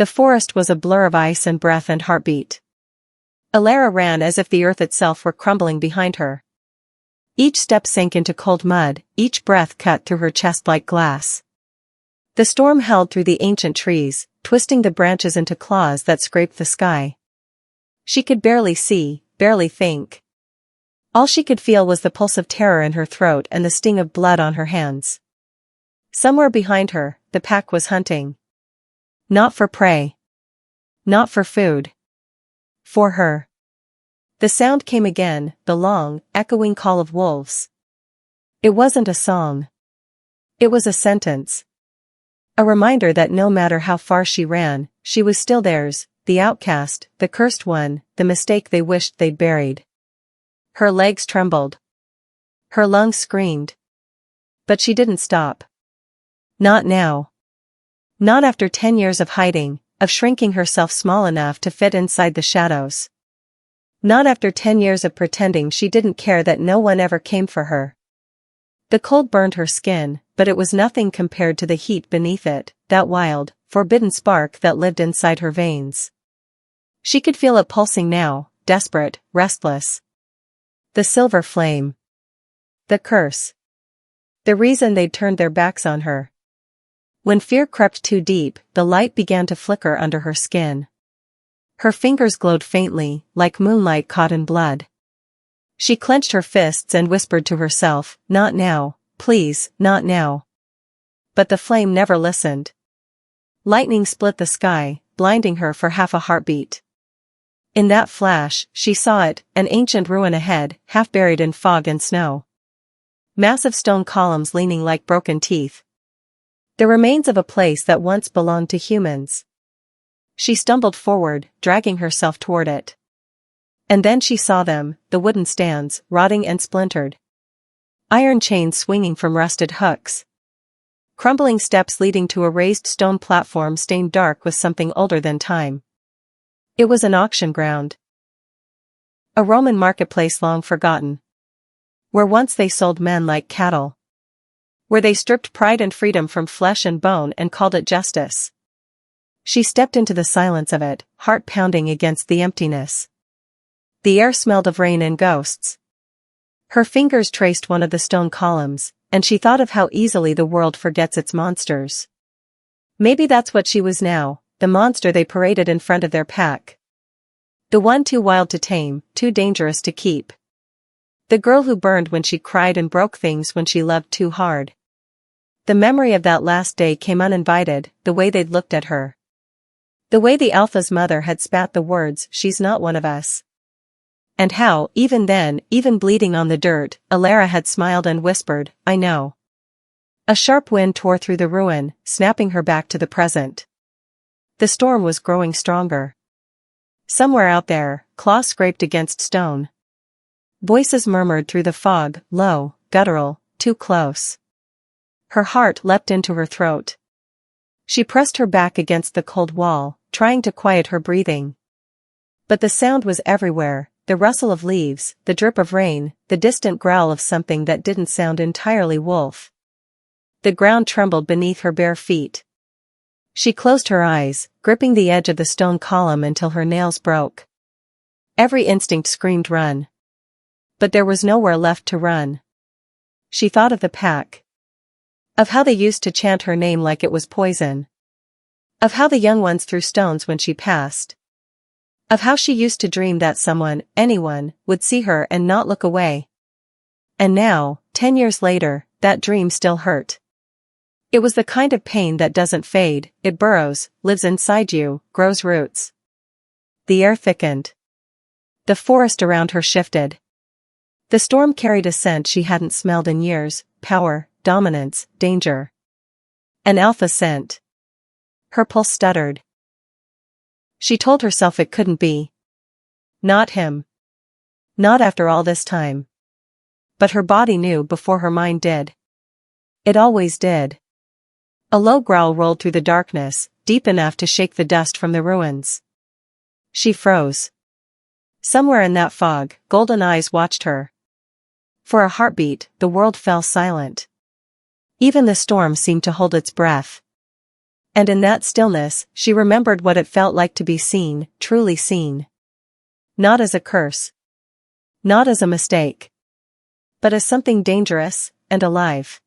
The forest was a blur of ice and breath and heartbeat. Elara ran as if the earth itself were crumbling behind her. Each step sank into cold mud, each breath cut through her chest like glass. The storm held through the ancient trees, twisting the branches into claws that scraped the sky. She could barely see, barely think. All she could feel was the pulse of terror in her throat and the sting of blood on her hands. Somewhere behind her, the pack was hunting. Not for prey. Not for food. For her. The sound came again, the long, echoing call of wolves. It wasn't a song. It was a sentence. A reminder that no matter how far she ran, she was still theirs, the outcast, the cursed one, the mistake they wished they'd buried. Her legs trembled. Her lungs screamed. But she didn't stop. Not now. Not after 10 years of hiding, of shrinking herself small enough to fit inside the shadows. Not after 10 years of pretending she didn't care that no one ever came for her. The cold burned her skin, but it was nothing compared to the heat beneath it, that wild, forbidden spark that lived inside her veins. She could feel it pulsing now, desperate, restless. The silver flame. The curse. The reason they'd turned their backs on her. When fear crept too deep, the light began to flicker under her skin. Her fingers glowed faintly, like moonlight caught in blood. She clenched her fists and whispered to herself, "Not now, please, not now." But the flame never listened. Lightning split the sky, blinding her for half a heartbeat. In that flash, she saw it, an ancient ruin ahead, half buried in fog and snow. Massive stone columns leaning like broken teeth. The remains of a place that once belonged to humans. She stumbled forward, dragging herself toward it. And then she saw them, the wooden stands, rotting and splintered. Iron chains swinging from rusted hooks. Crumbling steps leading to a raised stone platform stained dark with something older than time. It was an auction ground. A Roman marketplace long forgotten. Where once they sold men like cattle. Where they stripped pride and freedom from flesh and bone and called it justice. She stepped into the silence of it, heart pounding against the emptiness. The air smelled of rain and ghosts. Her fingers traced one of the stone columns, and she thought of how easily the world forgets its monsters. Maybe that's what she was now, the monster they paraded in front of their pack. The one too wild to tame, too dangerous to keep. The girl who burned when she cried and broke things when she loved too hard. The memory of that last day came uninvited, the way they'd looked at her. The way the Alpha's mother had spat the words, "She's not one of us." And how, even then, even bleeding on the dirt, Elara had smiled and whispered, "I know." A sharp wind tore through the ruin, snapping her back to the present. The storm was growing stronger. Somewhere out there, claws scraped against stone. Voices murmured through the fog, low, guttural, too close. Her heart leapt into her throat. She pressed her back against the cold wall, trying to quiet her breathing. But the sound was everywhere, the rustle of leaves, the drip of rain, the distant growl of something that didn't sound entirely wolf. The ground trembled beneath her bare feet. She closed her eyes, gripping the edge of the stone column until her nails broke. Every instinct screamed run. But there was nowhere left to run. She thought of the pack. Of how they used to chant her name like it was poison. Of how the young ones threw stones when she passed. Of how she used to dream that someone, anyone, would see her and not look away. And now, 10 years later, that dream still hurt. It was the kind of pain that doesn't fade, it burrows, lives inside you, grows roots. The air thickened. The forest around her shifted. The storm carried a scent she hadn't smelled in years, power, dominance, danger. An alpha scent. Her pulse stuttered. She told herself it couldn't be. Not him. Not after all this time. But her body knew before her mind did. It always did. A low growl rolled through the darkness, deep enough to shake the dust from the ruins. She froze. Somewhere in that fog, golden eyes watched her. For a heartbeat, the world fell silent. Even the storm seemed to hold its breath. And in that stillness, she remembered what it felt like to be seen, truly seen. Not as a curse. Not as a mistake. But as something dangerous, and alive.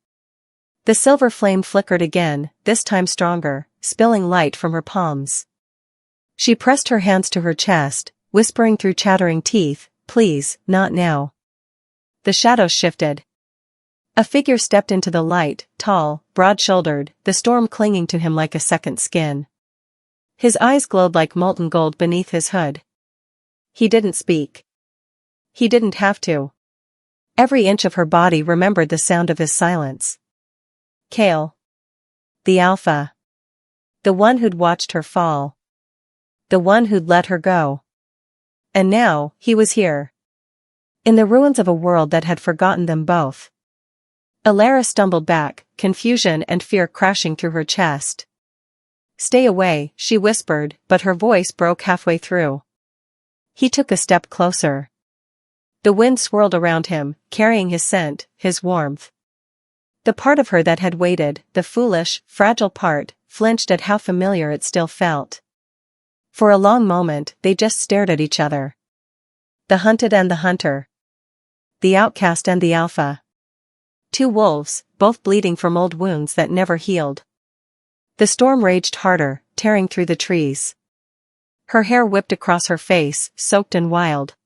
The silver flame flickered again, this time stronger, spilling light from her palms. She pressed her hands to her chest, whispering through chattering teeth, "Please, not now." The shadows shifted. A figure stepped into the light, tall, broad-shouldered, the storm clinging to him like a second skin. His eyes glowed like molten gold beneath his hood. He didn't speak. He didn't have to. Every inch of her body remembered the sound of his silence. Kael. The Alpha. The one who'd watched her fall. The one who'd let her go. And now, he was here. In the ruins of a world that had forgotten them both. Elara stumbled back, confusion and fear crashing through her chest. "Stay away," she whispered, but her voice broke halfway through. He took a step closer. The wind swirled around him, carrying his scent, his warmth. The part of her that had waited, the foolish, fragile part, flinched at how familiar it still felt. For a long moment, they just stared at each other. The hunted and the hunter. The outcast and the alpha. Two wolves, both bleeding from old wounds that never healed. The storm raged harder, tearing through the trees. Her hair whipped across her face, soaked and wild.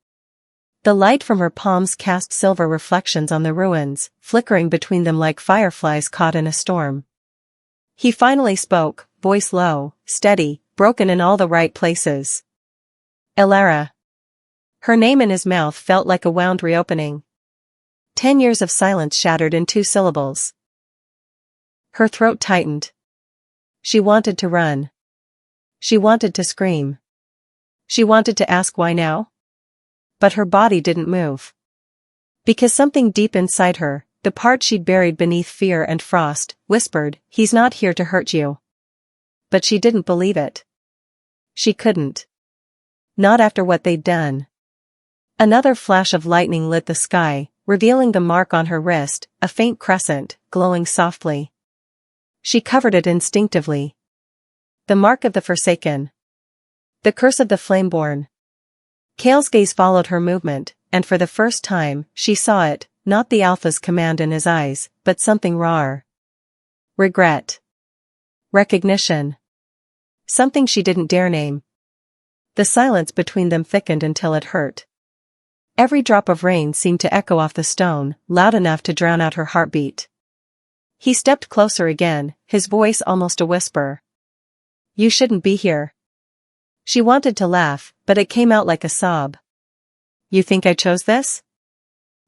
The light from her palms cast silver reflections on the ruins, flickering between them like fireflies caught in a storm. He finally spoke, voice low, steady, broken in all the right places. "Elara." Her name in his mouth felt like a wound reopening. 10 years of silence shattered in 2 syllables. Her throat tightened. She wanted to run. She wanted to scream. She wanted to ask why now? But her body didn't move. Because something deep inside her, the part she'd buried beneath fear and frost, whispered, "He's not here to hurt you." But she didn't believe it. She couldn't. Not after what they'd done. Another flash of lightning lit the sky, revealing the mark on her wrist, a faint crescent, glowing softly. She covered it instinctively. The mark of the Forsaken. The curse of the Flameborn. Kael's gaze followed her movement, and for the first time, she saw it, not the Alpha's command in his eyes, but something rawer. Regret. Recognition. Something she didn't dare name. The silence between them thickened until it hurt. Every drop of rain seemed to echo off the stone, loud enough to drown out her heartbeat. He stepped closer again, his voice almost a whisper. "You shouldn't be here." She wanted to laugh, but it came out like a sob. "You think I chose this?"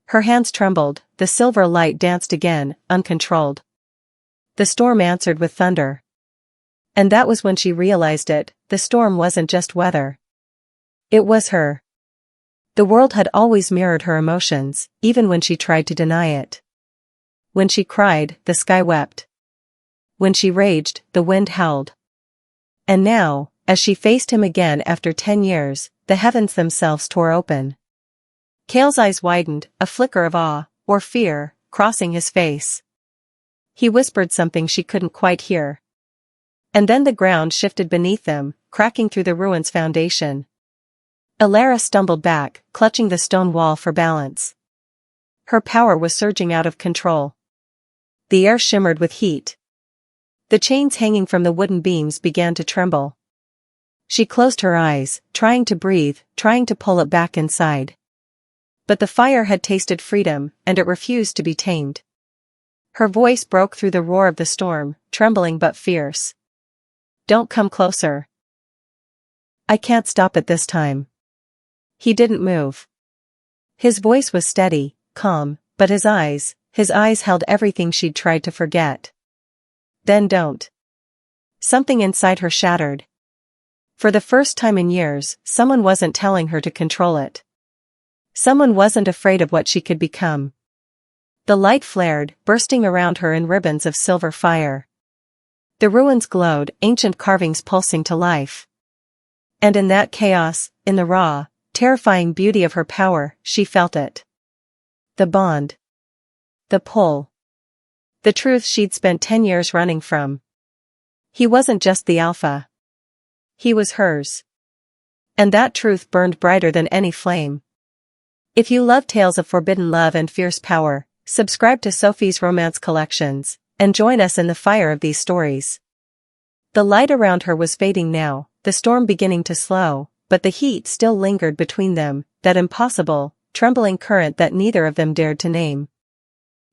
Her hands trembled, the silver light danced again, uncontrolled. The storm answered with thunder. And that was when she realized it, the storm wasn't just weather. It was her. The world had always mirrored her emotions, even when she tried to deny it. When she cried, the sky wept. When she raged, the wind howled. And now, as she faced him again after 10 years, the heavens themselves tore open. Kael's eyes widened, a flicker of awe, or fear, crossing his face. He whispered something she couldn't quite hear. And then the ground shifted beneath them, cracking through the ruin's foundation. Elara stumbled back, clutching the stone wall for balance. Her power was surging out of control. The air shimmered with heat. The chains hanging from the wooden beams began to tremble. She closed her eyes, trying to breathe, trying to pull it back inside. But the fire had tasted freedom, and it refused to be tamed. Her voice broke through the roar of the storm, trembling but fierce. "Don't come closer. I can't stop it this time." He didn't move. His voice was steady, calm, but his eyes held everything she'd tried to forget. "Then don't." Something inside her shattered. For the first time in years, someone wasn't telling her to control it. Someone wasn't afraid of what she could become. The light flared, bursting around her in ribbons of silver fire. The ruins glowed, ancient carvings pulsing to life. And in that chaos, in the raw, terrifying beauty of her power, she felt it. The bond. The pull. The truth she'd spent 10 years running from. He wasn't just the alpha. He was hers. And that truth burned brighter than any flame. If you love tales of forbidden love and fierce power, subscribe to Sophie's Romance Collections, and join us in the fire of these stories. The light around her was fading now, the storm beginning to slow, but the heat still lingered between them, that impossible, trembling current that neither of them dared to name.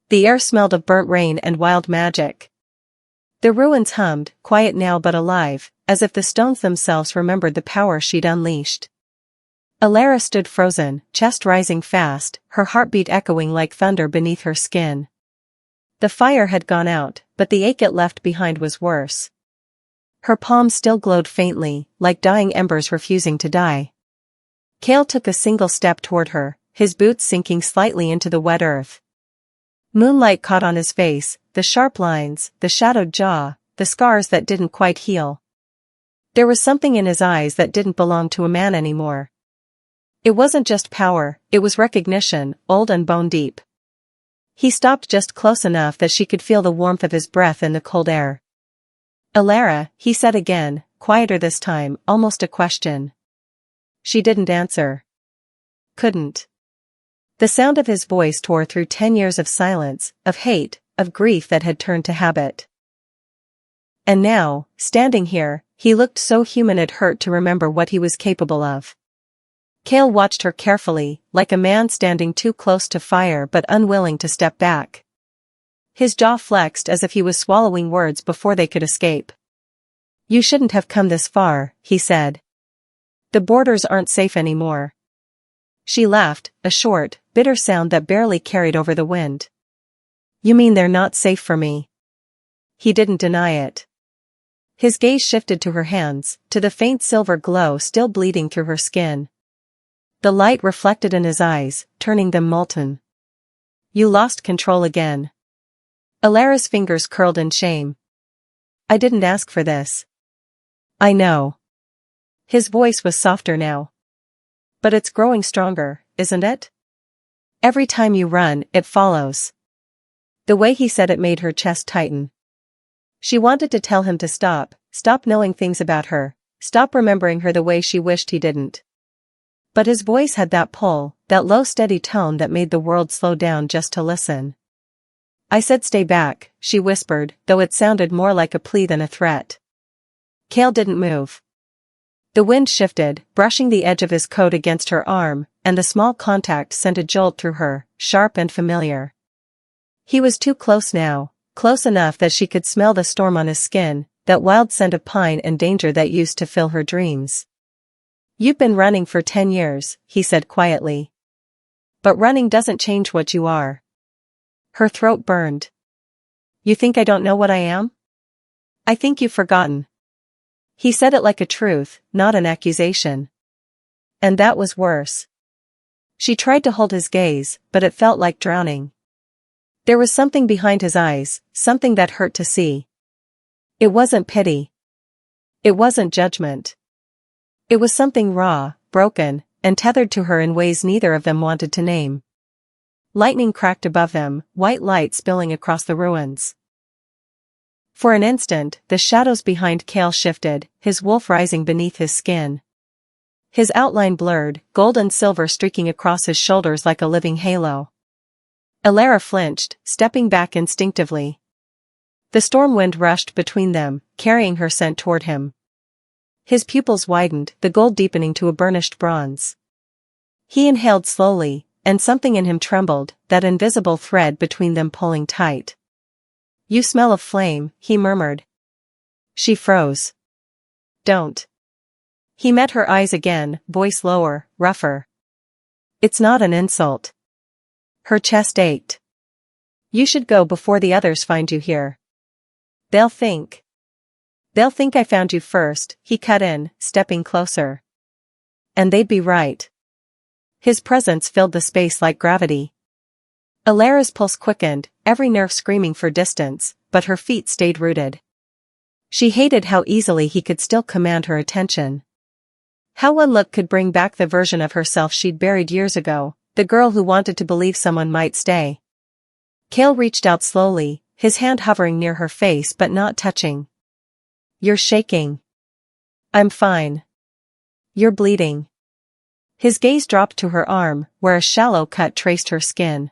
The air smelled of burnt rain and wild magic. The ruins hummed, quiet now but alive, as if the stones themselves remembered the power she'd unleashed. Elara stood frozen, chest rising fast, her heartbeat echoing like thunder beneath her skin. The fire had gone out, but the ache it left behind was worse. Her palms still glowed faintly, like dying embers refusing to die. Kael took a single step toward her, his boots sinking slightly into the wet earth. Moonlight caught on his face, the sharp lines, the shadowed jaw, the scars that didn't quite heal. There was something in his eyes that didn't belong to a man anymore. It wasn't just power, it was recognition, old and bone deep. He stopped just close enough that she could feel the warmth of his breath in the cold air. "Elara," he said again, quieter this time, almost a question. She didn't answer. Couldn't. The sound of his voice tore through 10 years of silence, of hate, of grief that had turned to habit. And now, standing here, he looked so human it hurt to remember what he was capable of. Kael watched her carefully, like a man standing too close to fire but unwilling to step back. His jaw flexed as if he was swallowing words before they could escape. "You shouldn't have come this far," he said. "The borders aren't safe anymore." She laughed, a short, bitter sound that barely carried over the wind. "You mean they're not safe for me?" He didn't deny it. His gaze shifted to her hands, to the faint silver glow still bleeding through her skin. The light reflected in his eyes, turning them molten. "You lost control again." Elara's fingers curled in shame. "I didn't ask for this." "I know." His voice was softer now. "But it's growing stronger, isn't it? Every time you run, it follows." The way he said it made her chest tighten. She wanted to tell him to stop knowing things about her, stop remembering her the way she wished he didn't. But his voice had that pull, that low steady tone that made the world slow down just to listen. "I said stay back," she whispered, though it sounded more like a plea than a threat. Kael didn't move. The wind shifted, brushing the edge of his coat against her arm, and the small contact sent a jolt through her, sharp and familiar. He was too close now, close enough that she could smell the storm on his skin, that wild scent of pine and danger that used to fill her dreams. "You've been running for 10 years, he said quietly. "But running doesn't change what you are." Her throat burned. "You think I don't know what I am? I think you've forgotten." He said it like a truth, not an accusation. And that was worse. She tried to hold his gaze, but it felt like drowning. There was something behind his eyes, something that hurt to see. It wasn't pity. It wasn't judgment. It was something raw, broken, and tethered to her in ways neither of them wanted to name. Lightning cracked above them, white light spilling across the ruins. For an instant, the shadows behind Kael shifted, his wolf rising beneath his skin. His outline blurred, gold and silver streaking across his shoulders like a living halo. Elara flinched, stepping back instinctively. The storm wind rushed between them, carrying her scent toward him. His pupils widened, the gold deepening to a burnished bronze. He inhaled slowly, and something in him trembled, that invisible thread between them pulling tight. "You smell of flame," he murmured. She froze. "Don't." He met her eyes again, voice lower, rougher. "It's not an insult." Her chest ached. "You should go before the others find you here. They'll think I found you first," he cut in, stepping closer. "And they'd be right." His presence filled the space like gravity. Elara's pulse quickened, every nerve screaming for distance, but her feet stayed rooted. She hated how easily he could still command her attention. How one look could bring back the version of herself she'd buried years ago, the girl who wanted to believe someone might stay. Kael reached out slowly, his hand hovering near her face but not touching. You're shaking. I'm fine. You're bleeding. His gaze dropped to her arm, where a shallow cut traced her skin.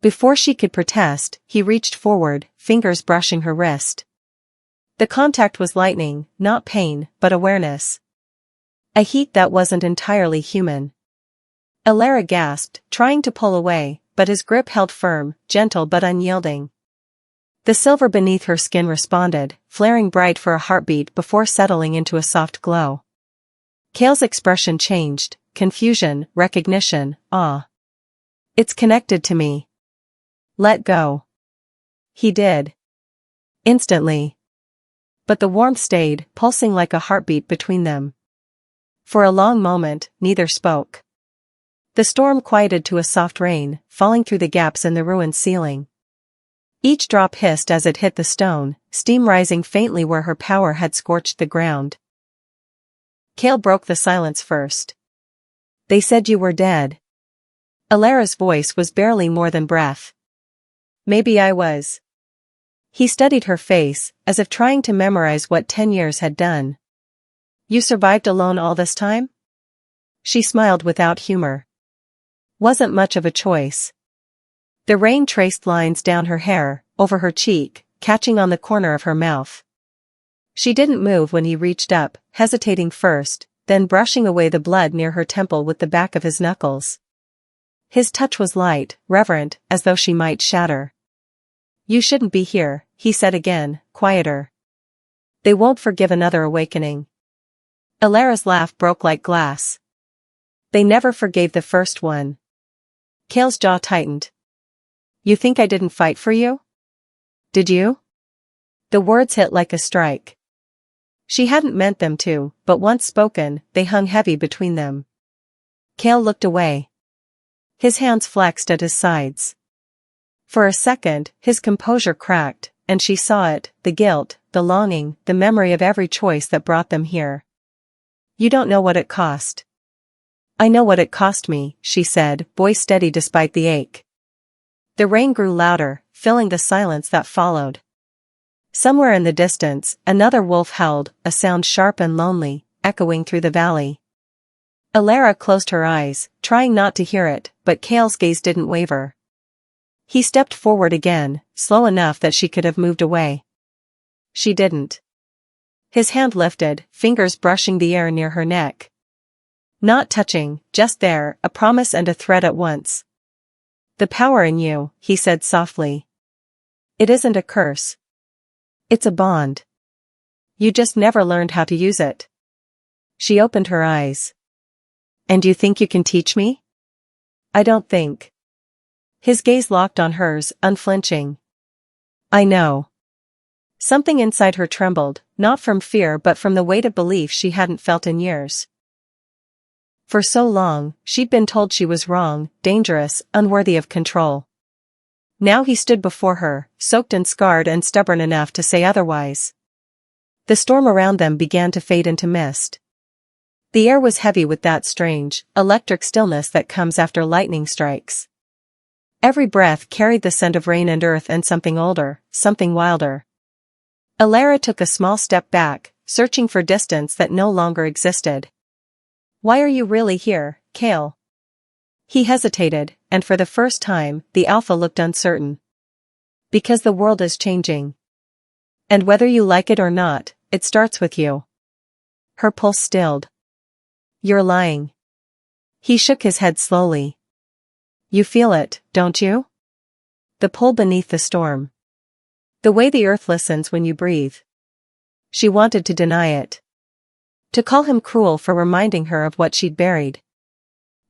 Before she could protest, he reached forward, fingers brushing her wrist. The contact was lightning, not pain, but awareness. A heat that wasn't entirely human. Elara gasped, trying to pull away, but his grip held firm, gentle but unyielding. The silver beneath her skin responded, flaring bright for a heartbeat before settling into a soft glow. Kael's expression changed, confusion, recognition, awe. It's connected to me. Let go. He did. Instantly. But the warmth stayed, pulsing like a heartbeat between them. For a long moment, neither spoke. The storm quieted to a soft rain, falling through the gaps in the ruined ceiling. Each drop hissed as it hit the stone, steam rising faintly where her power had scorched the ground. Kael broke the silence first. They said you were dead. Elara's voice was barely more than breath. Maybe I was. He studied her face, as if trying to memorize what 10 years had done. You survived alone all this time? She smiled without humor. Wasn't much of a choice. The rain traced lines down her hair, over her cheek, catching on the corner of her mouth. She didn't move when he reached up, hesitating first, then brushing away the blood near her temple with the back of his knuckles. His touch was light, reverent, as though she might shatter. You shouldn't be here, he said again, quieter. They won't forgive another awakening. Elara's laugh broke like glass. They never forgave the first one. Kael's jaw tightened. You think I didn't fight for you? Did you? The words hit like a strike. She hadn't meant them to, but once spoken, they hung heavy between them. Kael looked away. His hands flexed at his sides. For a second, his composure cracked, and she saw it, the guilt, the longing, the memory of every choice that brought them here. You don't know what it cost. I know what it cost me, she said, voice steady despite the ache. The rain grew louder, filling the silence that followed. Somewhere in the distance, another wolf howled, a sound sharp and lonely, echoing through the valley. Elara closed her eyes, trying not to hear it, but Kael's gaze didn't waver. He stepped forward again, slow enough that she could have moved away. She didn't. His hand lifted, fingers brushing the air near her neck. Not touching, just there, a promise and a threat at once. The power in you, he said softly. It isn't a curse. It's a bond. You just never learned how to use it. She opened her eyes. And you think you can teach me? I don't think. His gaze locked on hers, unflinching. I know. Something inside her trembled, not from fear but from the weight of belief she hadn't felt in years. For so long, she'd been told she was wrong, dangerous, unworthy of control. Now he stood before her, soaked and scarred and stubborn enough to say otherwise. The storm around them began to fade into mist. The air was heavy with that strange, electric stillness that comes after lightning strikes. Every breath carried the scent of rain and earth and something older, something wilder. Elara took a small step back, searching for distance that no longer existed. Why are you really here, Kael? He hesitated, and for the first time, the alpha looked uncertain. Because the world is changing. And whether you like it or not, it starts with you. Her pulse stilled. You're lying. He shook his head slowly. You feel it, don't you? The pull beneath the storm. The way the earth listens when you breathe. She wanted to deny it. To call him cruel for reminding her of what she'd buried.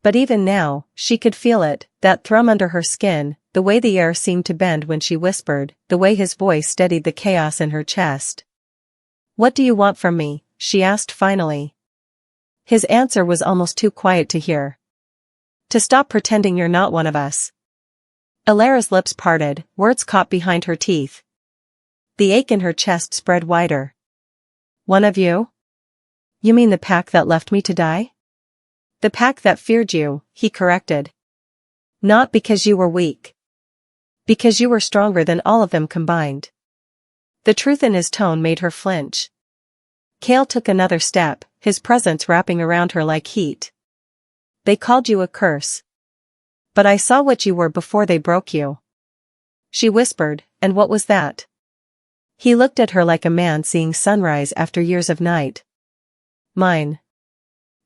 But even now, she could feel it, that thrum under her skin, the way the air seemed to bend when she whispered, the way his voice steadied the chaos in her chest. What do you want from me? She asked finally. His answer was almost too quiet to hear. To stop pretending you're not one of us. Elara's lips parted, words caught behind her teeth. The ache in her chest spread wider. One of you? You mean the pack that left me to die? The pack that feared you, he corrected. Not because you were weak. Because you were stronger than all of them combined. The truth in his tone made her flinch. Kael took another step, his presence wrapping around her like heat. They called you a curse. But I saw what you were before they broke you. She whispered, and what was that? He looked at her like a man seeing sunrise after years of night. Mine.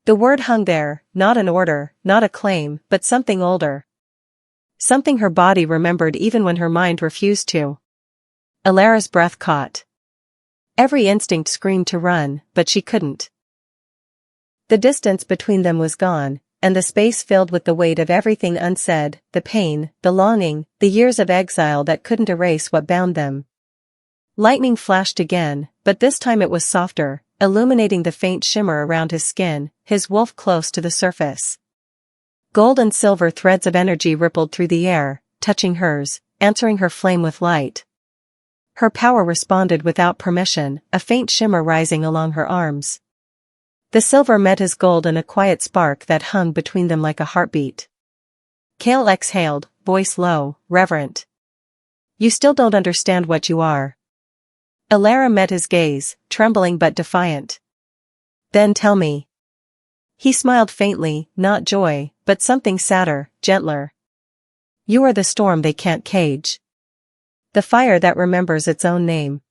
The word hung there, not an order, not a claim, but something older. Something her body remembered even when her mind refused to. Elara's breath caught. Every instinct screamed to run, but she couldn't. The distance between them was gone, and the space filled with the weight of everything unsaid, the pain, the longing, the years of exile that couldn't erase what bound them. Lightning flashed again, but this time it was softer, illuminating the faint shimmer around his skin, his wolf close to the surface. Gold and silver threads of energy rippled through the air, touching hers, answering her flame with light. Her power responded without permission, a faint shimmer rising along her arms. The silver met his gold in a quiet spark that hung between them like a heartbeat. Kael exhaled, voice low, reverent. You still don't understand what you are. Elara met his gaze, trembling but defiant. Then tell me. He smiled faintly, not joy, but something sadder, gentler. You are the storm they can't cage. The fire that remembers its own name.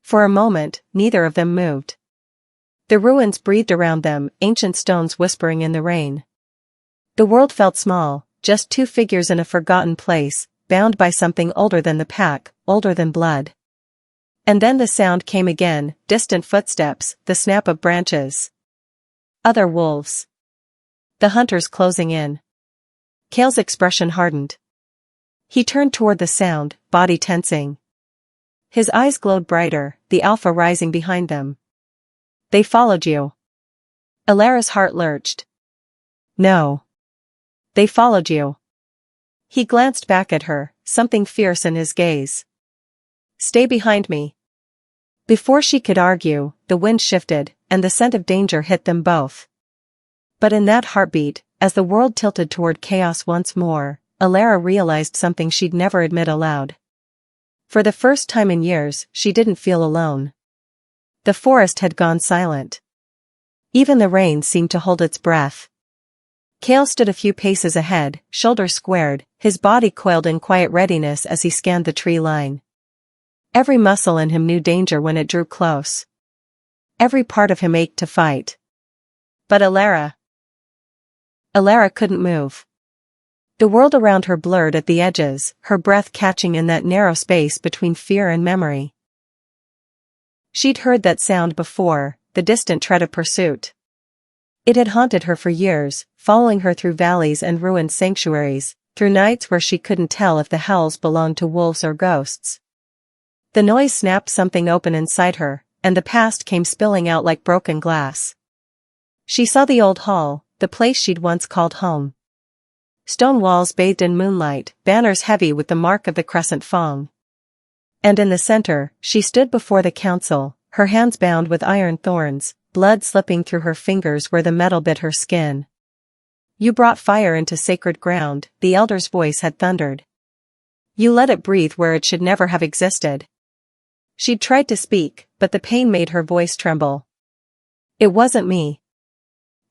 For a moment, neither of them moved. The ruins breathed around them, ancient stones whispering in the rain. The world felt small, just two figures in a forgotten place, bound by something older than the pack, older than blood. And then the sound came again, distant footsteps, the snap of branches. Other wolves. The hunters closing in. Kael's expression hardened. He turned toward the sound, body tensing. His eyes glowed brighter, the alpha rising behind them. They followed you. Elara's heart lurched. No. They followed you. He glanced back at her, something fierce in his gaze. Stay behind me. Before she could argue, the wind shifted, and the scent of danger hit them both. But in that heartbeat, as the world tilted toward chaos once more, Elara realized something she'd never admit aloud. For the first time in years, she didn't feel alone. The forest had gone silent. Even the rain seemed to hold its breath. Kael stood a few paces ahead, shoulders squared, his body coiled in quiet readiness as he scanned the tree line. Every muscle in him knew danger when it drew close. Every part of him ached to fight. But Elara couldn't move. The world around her blurred at the edges, her breath catching in that narrow space between fear and memory. She'd heard that sound before, the distant tread of pursuit. It had haunted her for years, following her through valleys and ruined sanctuaries, through nights where she couldn't tell if the howls belonged to wolves or ghosts. The noise snapped something open inside her, and the past came spilling out like broken glass. She saw the old hall, the place she'd once called home. Stone walls bathed in moonlight, banners heavy with the mark of the crescent fong. And in the center, she stood before the council, her hands bound with iron thorns, blood slipping through her fingers where the metal bit her skin. You brought fire into sacred ground, the elder's voice had thundered. You let it breathe where it should never have existed. She'd tried to speak, but the pain made her voice tremble. It wasn't me.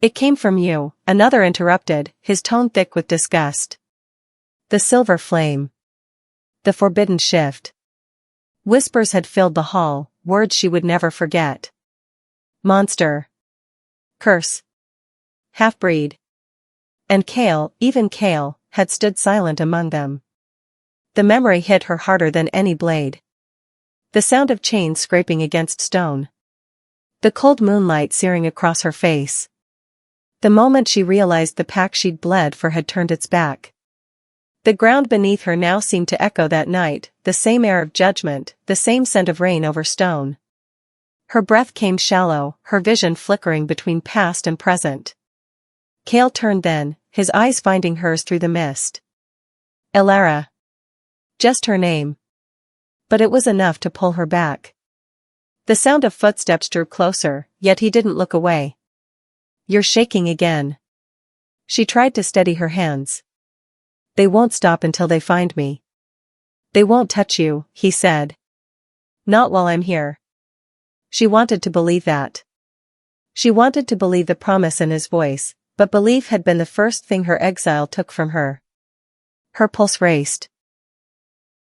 It came from you, another interrupted, his tone thick with disgust. The silver flame. The forbidden shift. Whispers had filled the hall, words she would never forget. Monster. Curse. Half-breed. And Kael, even Kael, had stood silent among them. The memory hit her harder than any blade. The sound of chains scraping against stone. The cold moonlight searing across her face. The moment she realized the pack she'd bled for had turned its back. The ground beneath her now seemed to echo that night, the same air of judgment, the same scent of rain over stone. Her breath came shallow, her vision flickering between past and present. Kael turned then, his eyes finding hers through the mist. Elara. Just her name. But it was enough to pull her back. The sound of footsteps drew closer, yet he didn't look away. You're shaking again. She tried to steady her hands. They won't stop until they find me. They won't touch you, he said. Not while I'm here. She wanted to believe that. She wanted to believe the promise in his voice, but belief had been the first thing her exile took from her. Her pulse raced.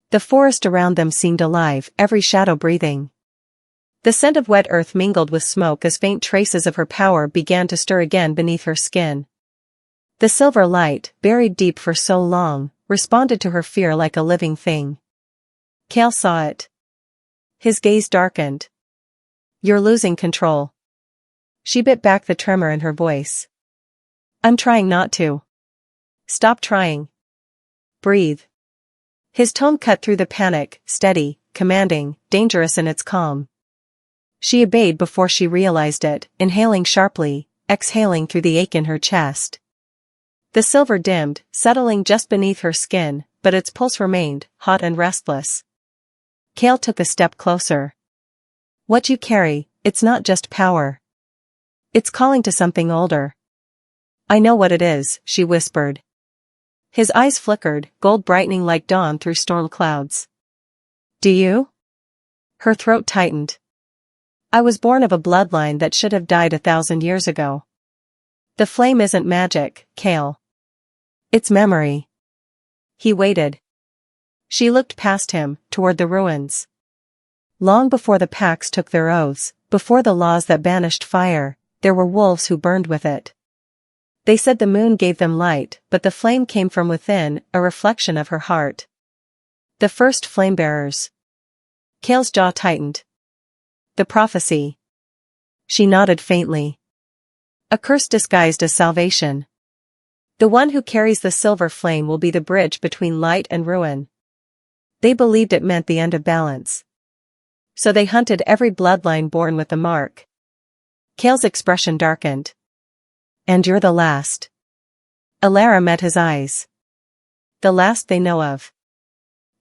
The forest around them seemed alive, every shadow breathing. The scent of wet earth mingled with smoke as faint traces of her power began to stir again beneath her skin. The silver light, buried deep for so long, responded to her fear like a living thing. Kael saw it. His gaze darkened. "You're losing control." She bit back the tremor in her voice. "I'm trying not to." "Stop trying. Breathe." His tone cut through the panic, steady, commanding, dangerous in its calm. She obeyed before she realized it, inhaling sharply, exhaling through the ache in her chest. The silver dimmed, settling just beneath her skin, but its pulse remained, hot and restless. Kael took a step closer. "What you carry, it's not just power. It's calling to something older." "I know what it is," she whispered. His eyes flickered, gold brightening like dawn through storm clouds. "Do you?" Her throat tightened. "I was born of a bloodline that should have died 1,000 years ago." "The flame isn't magic, Kael. It's memory." He waited. She looked past him, toward the ruins. Long before the packs took their oaths, before the laws that banished fire, there were wolves who burned with it. They said the moon gave them light, but the flame came from within, a reflection of her heart. The first flamebearers. Kael's jaw tightened. The prophecy. She nodded faintly. A curse disguised as salvation. The one who carries the silver flame will be the bridge between light and ruin. They believed it meant the end of balance. So they hunted every bloodline born with the mark. Kael's expression darkened. "And you're the last." Elara met his eyes. "The last they know of."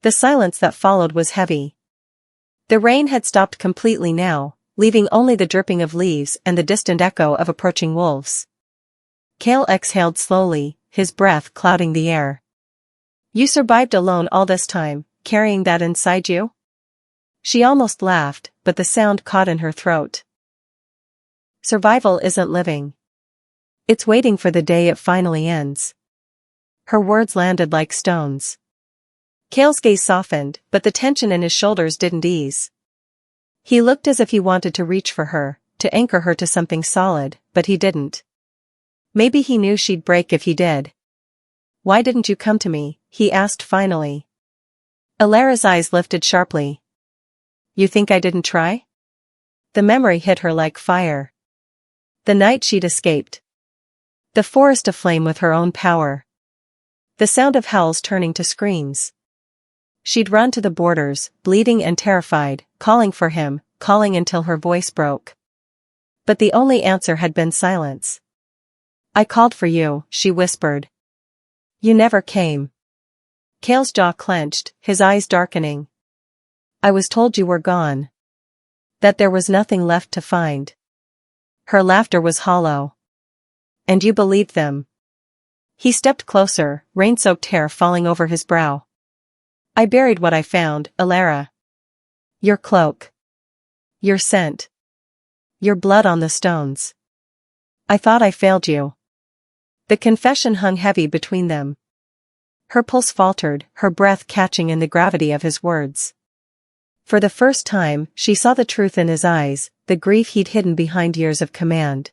The silence that followed was heavy. The rain had stopped completely now, leaving only the dripping of leaves and the distant echo of approaching wolves. Kael exhaled slowly, his breath clouding the air. "You survived alone all this time, carrying that inside you?" She almost laughed, but the sound caught in her throat. "Survival isn't living. It's waiting for the day it finally ends." Her words landed like stones. Kael's gaze softened, but the tension in his shoulders didn't ease. He looked as if he wanted to reach for her, to anchor her to something solid, but he didn't. Maybe he knew she'd break if he did. "Why didn't you come to me?" he asked finally. Elara's eyes lifted sharply. "You think I didn't try?" The memory hit her like fire. The night she'd escaped. The forest aflame with her own power. The sound of howls turning to screams. She'd run to the borders, bleeding and terrified, calling for him, calling until her voice broke. But the only answer had been silence. "I called for you," she whispered. "You never came." Kael's jaw clenched, his eyes darkening. "I was told you were gone. That there was nothing left to find." Her laughter was hollow. "And you believed them?" He stepped closer, rain-soaked hair falling over his brow. "I buried what I found, Elara. Your cloak. Your scent. Your blood on the stones. I thought I failed you." The confession hung heavy between them. Her pulse faltered, her breath catching in the gravity of his words. For the first time, she saw the truth in his eyes, the grief he'd hidden behind years of command.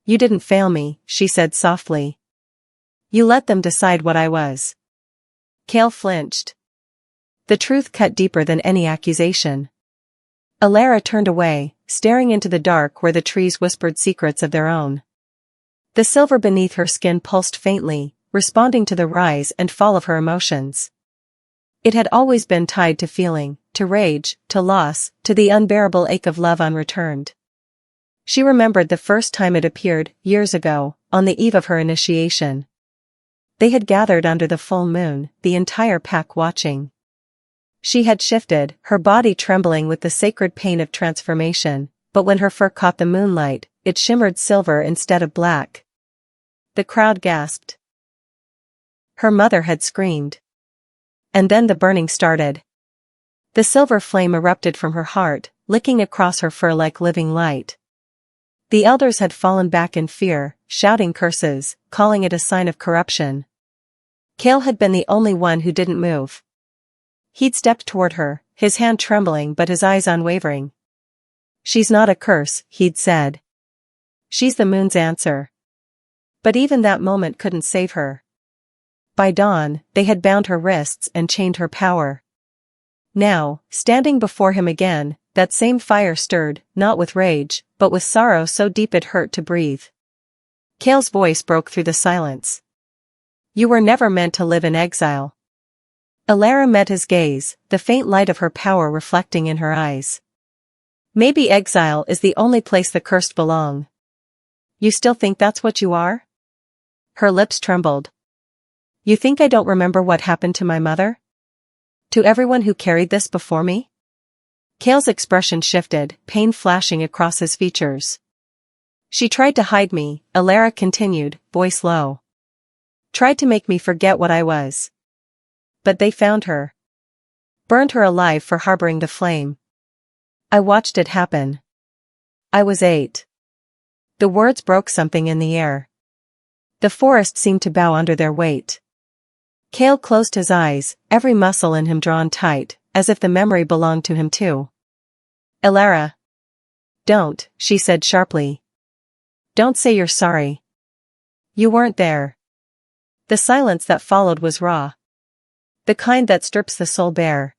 "You didn't fail me," she said softly. "You let them decide what I was." Kael flinched. The truth cut deeper than any accusation. Elara turned away, staring into the dark where the trees whispered secrets of their own. The silver beneath her skin pulsed faintly, responding to the rise and fall of her emotions. It had always been tied to feeling, to rage, to loss, to the unbearable ache of love unreturned. She remembered the first time it appeared, years ago, on the eve of her initiation. They had gathered under the full moon, the entire pack watching. She had shifted, her body trembling with the sacred pain of transformation, but when her fur caught the moonlight, it shimmered silver instead of black. The crowd gasped. Her mother had screamed. And then the burning started. The silver flame erupted from her heart, licking across her fur like living light. The elders had fallen back in fear, shouting curses, calling it a sign of corruption. Kael had been the only one who didn't move. He'd stepped toward her, his hand trembling but his eyes unwavering. "She's not a curse," he'd said. "She's the moon's answer." But even that moment couldn't save her. By dawn, they had bound her wrists and chained her power. Now, standing before him again, that same fire stirred, not with rage, but with sorrow so deep it hurt to breathe. Kael's voice broke through the silence. "You were never meant to live in exile." Elara met his gaze, the faint light of her power reflecting in her eyes. "Maybe exile is the only place the cursed belong." "You still think that's what you are?" Her lips trembled. "You think I don't remember what happened to my mother? To everyone who carried this before me?" Kael's expression shifted, pain flashing across his features. "She tried to hide me," Elara continued, voice low. "Tried to make me forget what I was. But they found her. Burned her alive for harboring the flame. I watched it happen. I was 8. The words broke something in the air. The forest seemed to bow under their weight. Kael closed his eyes, every muscle in him drawn tight, as if the memory belonged to him too. "Elara." "Don't," she said sharply. "Don't say you're sorry. You weren't there." The silence that followed was raw. The kind that strips the soul bare.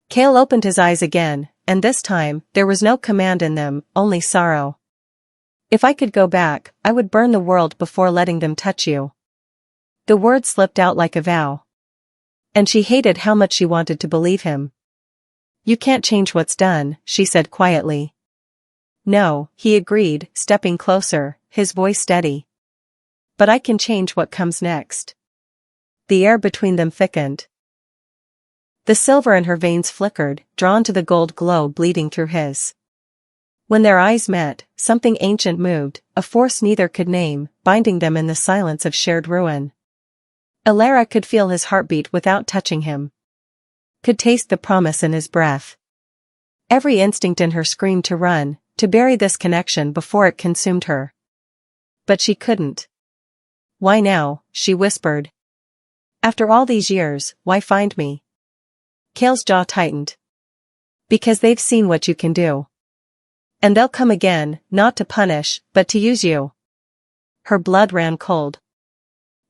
Kael opened his eyes again, and this time, there was no command in them, only sorrow. "If I could go back, I would burn the world before letting them touch you." The word slipped out like a vow. And she hated how much she wanted to believe him. "You can't change what's done," she said quietly. "No," he agreed, stepping closer, his voice steady. "But I can change what comes next." The air between them thickened. The silver in her veins flickered, drawn to the gold glow bleeding through his. When their eyes met, something ancient moved, a force neither could name, binding them in the silence of shared ruin. Elara could feel his heartbeat without touching him. Could taste the promise in his breath. Every instinct in her screamed to run, to bury this connection before it consumed her. But she couldn't. "Why now?" she whispered. "After all these years, why find me?" Kael's jaw tightened. "Because they've seen what you can do. And they'll come again, not to punish, but to use you." Her blood ran cold.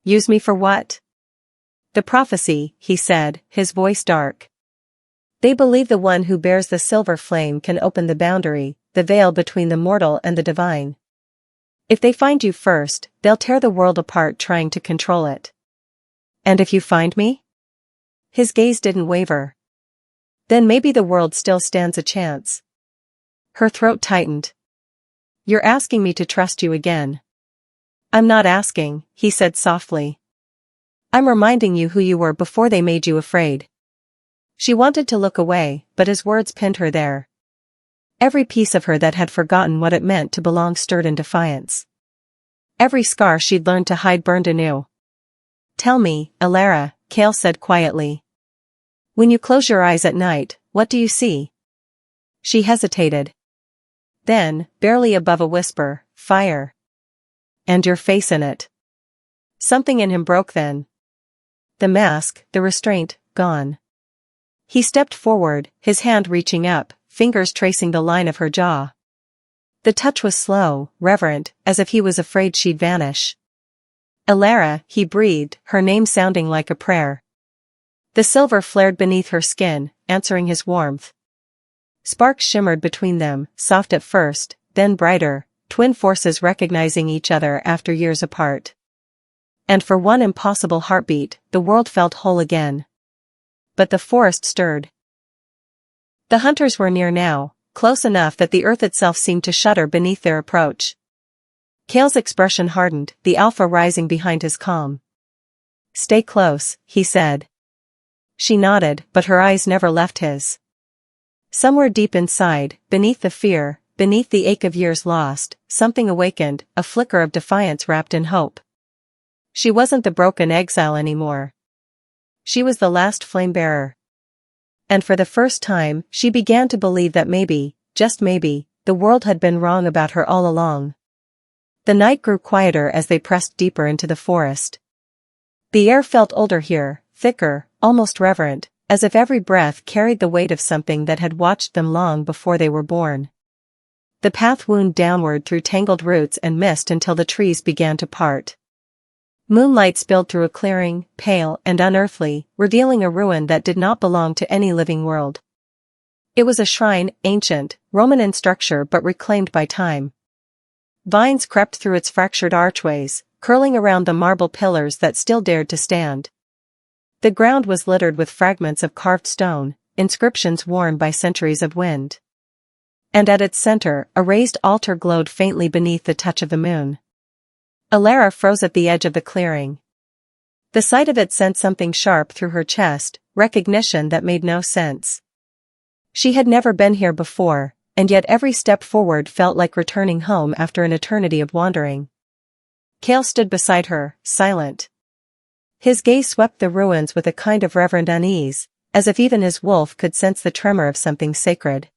"Use me for what?" "The prophecy," he said, his voice dark. "They believe the one who bears the silver flame can open the boundary, the veil between the mortal and the divine. If they find you first, they'll tear the world apart trying to control it." "And if you find me?" His gaze didn't waver. "Then maybe the world still stands a chance." Her throat tightened. "You're asking me to trust you again." "I'm not asking," he said softly. "I'm reminding you who you were before they made you afraid." She wanted to look away, but his words pinned her there. Every piece of her that had forgotten what it meant to belong stirred in defiance. Every scar she'd learned to hide burned anew. "Tell me, Elara," Kael said quietly. "When you close your eyes at night, what do you see?" She hesitated. Then, barely above a whisper, "Fire. And your face in it." Something in him broke then. The mask, the restraint, gone. He stepped forward, his hand reaching up, fingers tracing the line of her jaw. The touch was slow, reverent, as if he was afraid she'd vanish. "Elara," he breathed, her name sounding like a prayer. The silver flared beneath her skin, answering his warmth. Sparks shimmered between them, soft at first, then brighter, twin forces recognizing each other after years apart. And for one impossible heartbeat, the world felt whole again. But the forest stirred. The hunters were near now, close enough that the earth itself seemed to shudder beneath their approach. Kael's expression hardened, the alpha rising behind his calm. "Stay close," he said. She nodded, but her eyes never left his. Somewhere deep inside, beneath the fear, beneath the ache of years lost, something awakened, a flicker of defiance wrapped in hope. She wasn't the broken exile anymore. She was the last flame-bearer. And for the first time, she began to believe that maybe, just maybe, the world had been wrong about her all along. The night grew quieter as they pressed deeper into the forest. The air felt older here, thicker, almost reverent, as if every breath carried the weight of something that had watched them long before they were born. The path wound downward through tangled roots and mist until the trees began to part. Moonlight spilled through a clearing, pale and unearthly, revealing a ruin that did not belong to any living world. It was a shrine, ancient, Roman in structure but reclaimed by time. Vines crept through its fractured archways, curling around the marble pillars that still dared to stand. The ground was littered with fragments of carved stone, inscriptions worn by centuries of wind. And at its center, a raised altar glowed faintly beneath the touch of the moon. Elara froze at the edge of the clearing. The sight of it sent something sharp through her chest, recognition that made no sense. She had never been here before, and yet every step forward felt like returning home after an eternity of wandering. Kael stood beside her, silent. His gaze swept the ruins with a kind of reverent unease, as if even his wolf could sense the tremor of something sacred.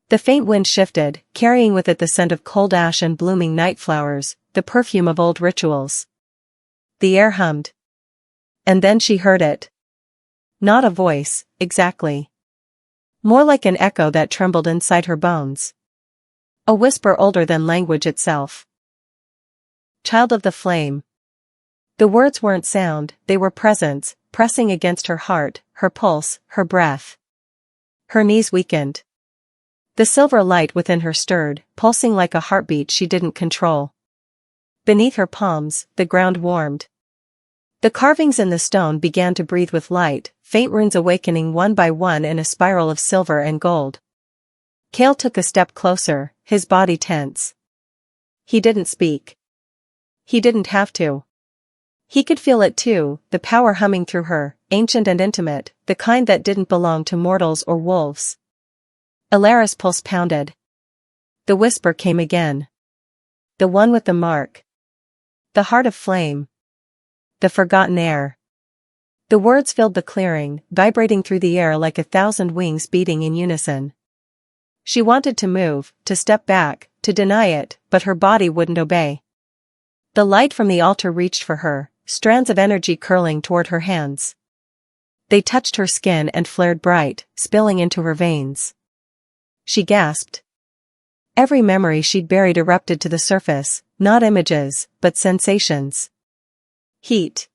The faint wind shifted, carrying with it the scent of cold ash and blooming night flowers, the perfume of old rituals. The air hummed. And then she heard it. Not a voice, exactly. More like an echo that trembled inside her bones. A whisper older than language itself. Child of the flame. The words weren't sound, they were presence, pressing against her heart, her pulse, her breath. Her knees weakened. The silver light within her stirred, pulsing like a heartbeat she didn't control. Beneath her palms, the ground warmed. The carvings in the stone began to breathe with light, faint runes awakening one by one in a spiral of silver and gold. Kael took a step closer, his body tense. He didn't speak. He didn't have to. He could feel it too, the power humming through her, ancient and intimate, the kind that didn't belong to mortals or wolves. Elara's pulse pounded. The whisper came again. The one with the mark. The heart of flame. The forgotten air. The words filled the clearing, vibrating through the air like 1,000 wings beating in unison. She wanted to move, to step back, to deny it, but her body wouldn't obey. The light from the altar reached for her, strands of energy curling toward her hands. They touched her skin and flared bright, spilling into her veins. She gasped. Every memory she'd buried erupted to the surface, not images, but sensations. Heat.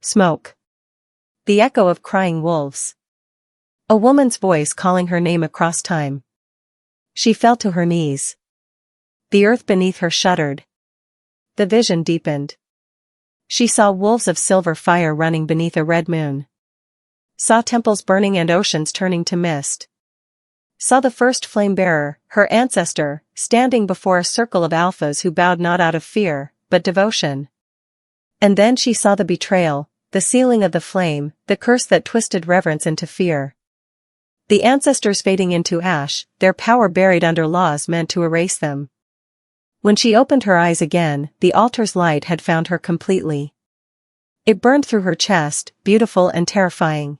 Smoke. The echo of crying wolves. A woman's voice calling her name across time. She fell to her knees. The earth beneath her shuddered. The vision deepened. She saw wolves of silver fire running beneath a red moon. Saw temples burning and oceans turning to mist. Saw the first flame-bearer, her ancestor, standing before a circle of alphas who bowed not out of fear, but devotion. And then she saw the betrayal, the sealing of the flame, the curse that twisted reverence into fear. The ancestors fading into ash, their power buried under laws meant to erase them. When she opened her eyes again, the altar's light had found her completely. It burned through her chest, beautiful and terrifying.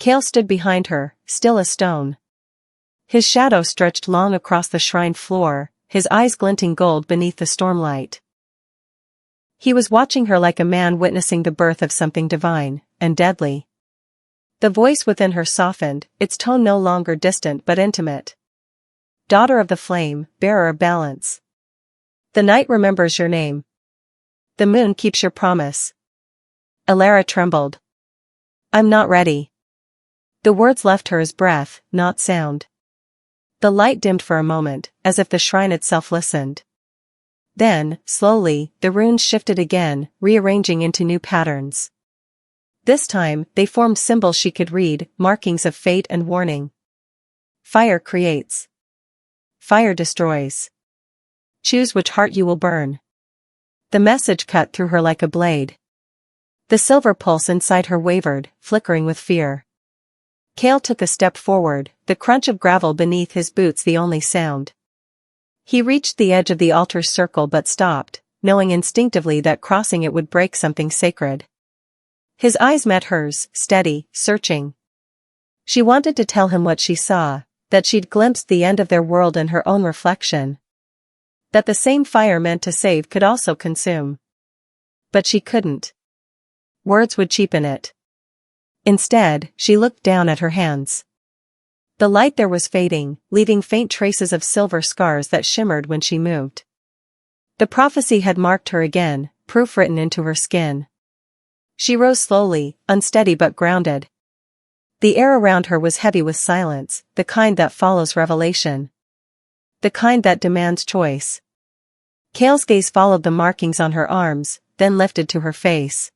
Kael stood behind her, still as stone. His shadow stretched long across the shrine floor, his eyes glinting gold beneath the stormlight. He was watching her like a man witnessing the birth of something divine, and deadly. The voice within her softened, its tone no longer distant but intimate. Daughter of the flame, bearer of balance. The night remembers your name. The moon keeps your promise. Elara trembled. I'm not ready. The words left her as breath, not sound. The light dimmed for a moment, as if the shrine itself listened. Then, slowly, the runes shifted again, rearranging into new patterns. This time, they formed symbols she could read, markings of fate and warning. Fire creates. Fire destroys. Choose which heart you will burn. The message cut through her like a blade. The silver pulse inside her wavered, flickering with fear. Kael took a step forward, the crunch of gravel beneath his boots the only sound. He reached the edge of the altar's circle but stopped, knowing instinctively that crossing it would break something sacred. His eyes met hers, steady, searching. She wanted to tell him what she saw, that she'd glimpsed the end of their world in her own reflection. That the same fire meant to save could also consume. But she couldn't. Words would cheapen it. Instead, she looked down at her hands. The light there was fading, leaving faint traces of silver scars that shimmered when she moved. The prophecy had marked her again, proof written into her skin. She rose slowly, unsteady but grounded. The air around her was heavy with silence, the kind that follows revelation. The kind that demands choice. Kael's gaze followed the markings on her arms, then lifted to her face.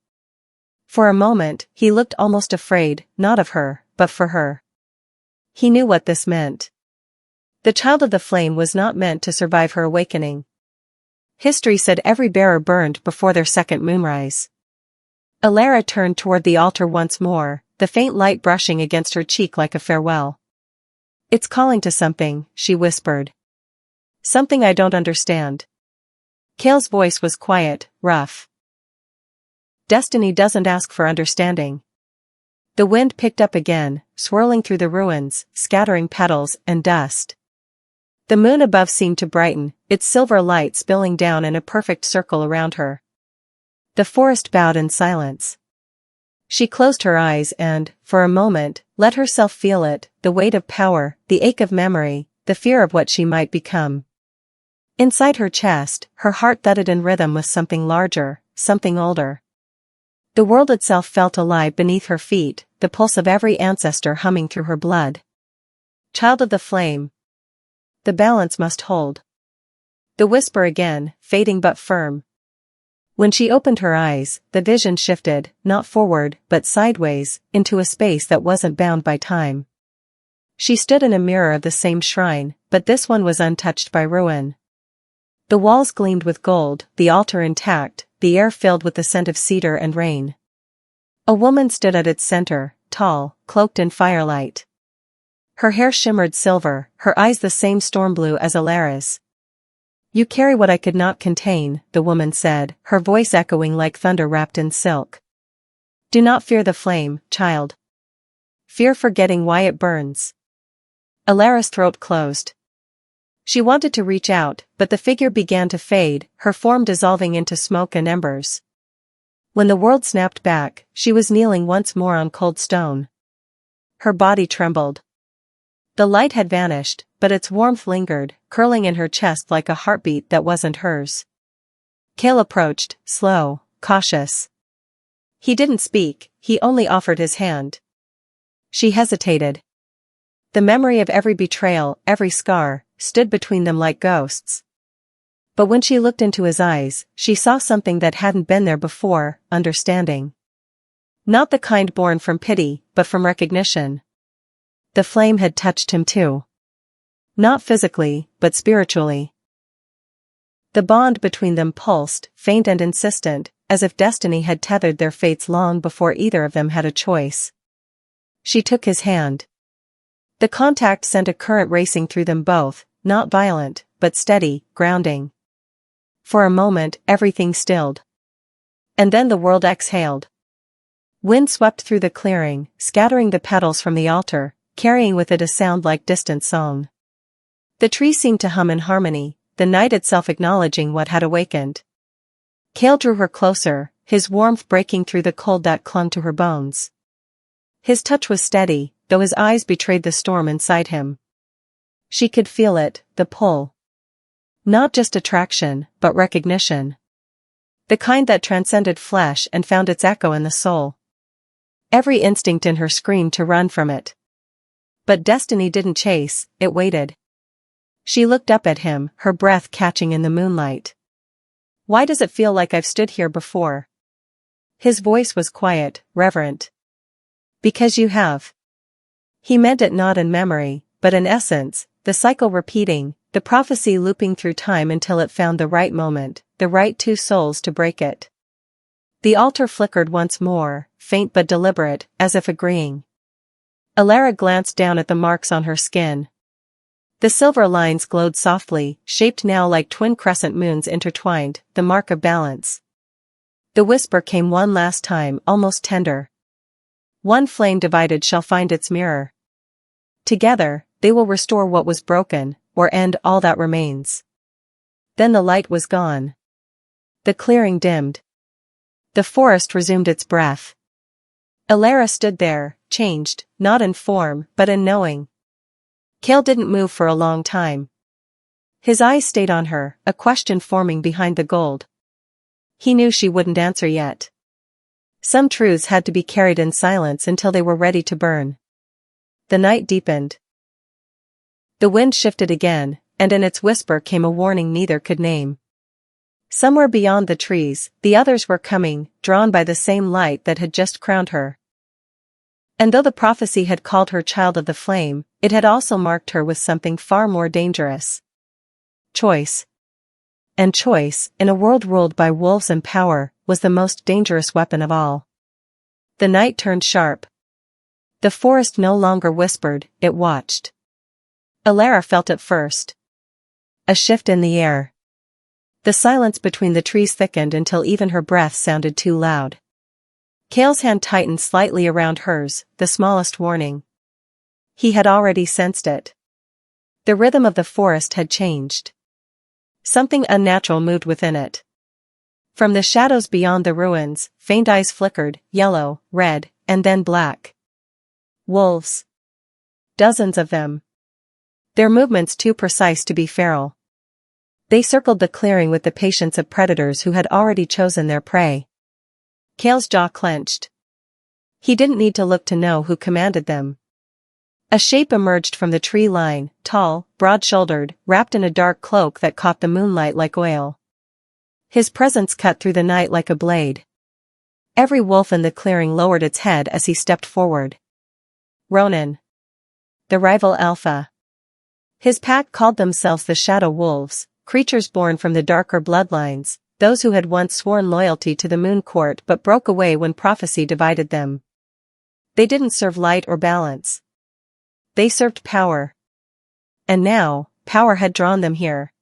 For a moment, he looked almost afraid, not of her, but for her. He knew what this meant. The child of the flame was not meant to survive her awakening. History said every bearer burned before their second moonrise. Elara turned toward the altar once more, the faint light brushing against her cheek like a farewell. "It's calling to something," she whispered. "Something I don't understand." Kael's voice was quiet, rough. "Destiny doesn't ask for understanding." The wind picked up again, swirling through the ruins, scattering petals and dust. The moon above seemed to brighten, its silver light spilling down in a perfect circle around her. The forest bowed in silence. She closed her eyes and, for a moment, let herself feel it, the weight of power, the ache of memory, the fear of what she might become. Inside her chest, her heart thudded in rhythm with something larger, something older. The world itself felt alive beneath her feet, the pulse of every ancestor humming through her blood. Child of the flame. The balance must hold. The whisper again, fading but firm. When she opened her eyes, the vision shifted, not forward, but sideways, into a space that wasn't bound by time. She stood in a mirror of the same shrine, but this one was untouched by ruin. The walls gleamed with gold, the altar intact, the air filled with the scent of cedar and rain. A woman stood at its center, tall, cloaked in firelight. Her hair shimmered silver, her eyes the same storm blue as Elara's. "You carry what I could not contain," the woman said, her voice echoing like thunder wrapped in silk. "Do not fear the flame, child. Fear forgetting why it burns." Elara's throat closed. She wanted to reach out, but the figure began to fade, her form dissolving into smoke and embers. When the world snapped back, she was kneeling once more on cold stone. Her body trembled. The light had vanished, but its warmth lingered, curling in her chest like a heartbeat that wasn't hers. Kael approached, slow, cautious. He didn't speak, he only offered his hand. She hesitated. The memory of every betrayal, every scar, stood between them like ghosts. But when she looked into his eyes, she saw something that hadn't been there before, understanding. Not the kind born from pity, but from recognition. The flame had touched him too. Not physically, but spiritually. The bond between them pulsed, faint and insistent, as if destiny had tethered their fates long before either of them had a choice. She took his hand. The contact sent a current racing through them both, not violent, but steady, grounding. For a moment, everything stilled. And then the world exhaled. Wind swept through the clearing, scattering the petals from the altar, carrying with it a sound like distant song. The trees seemed to hum in harmony, the night itself acknowledging what had awakened. Kael drew her closer, his warmth breaking through the cold that clung to her bones. His touch was steady, though his eyes betrayed the storm inside him. She could feel it, the pull. Not just attraction, but recognition. The kind that transcended flesh and found its echo in the soul. Every instinct in her screamed to run from it. But destiny didn't chase, it waited. She looked up at him, her breath catching in the moonlight. "Why does it feel like I've stood here before?" His voice was quiet, reverent. "Because you have." He meant it not in memory, but in essence, the cycle repeating, the prophecy looping through time until it found the right moment, the right two souls to break it. The altar flickered once more, faint but deliberate, as if agreeing. Elara glanced down at the marks on her skin. The silver lines glowed softly, shaped now like twin crescent moons intertwined, the mark of balance. The whisper came one last time, almost tender. "One flame divided shall find its mirror." Together, they will restore what was broken, or end all that remains. Then the light was gone. The clearing dimmed. The forest resumed its breath. Elara stood there, changed, not in form, but in knowing. Kael didn't move for a long time. His eyes stayed on her, a question forming behind the gold. He knew she wouldn't answer yet. Some truths had to be carried in silence until they were ready to burn. The night deepened. The wind shifted again, and in its whisper came a warning neither could name. Somewhere beyond the trees, the others were coming, drawn by the same light that had just crowned her. And though the prophecy had called her child of the flame, it had also marked her with something far more dangerous. Choice. And choice, in a world ruled by wolves and power, was the most dangerous weapon of all. The night turned sharp. The forest no longer whispered, it watched. Elara felt it first. A shift in the air. The silence between the trees thickened until even her breath sounded too loud. Kael's hand tightened slightly around hers, the smallest warning. He had already sensed it. The rhythm of the forest had changed. Something unnatural moved within it. From the shadows beyond the ruins, faint eyes flickered, yellow, red, and then black. Wolves. Dozens of them. Their movements too precise to be feral. They circled the clearing with the patience of predators who had already chosen their prey. Kael's jaw clenched. He didn't need to look to know who commanded them. A shape emerged from the tree line, tall, broad-shouldered, wrapped in a dark cloak that caught the moonlight like oil. His presence cut through the night like a blade. Every wolf in the clearing lowered its head as he stepped forward. Ronan. The rival alpha. His pack called themselves the Shadow Wolves, creatures born from the darker bloodlines, those who had once sworn loyalty to the Moon Court but broke away when prophecy divided them. They didn't serve light or balance. They served power. And now, power had drawn them here.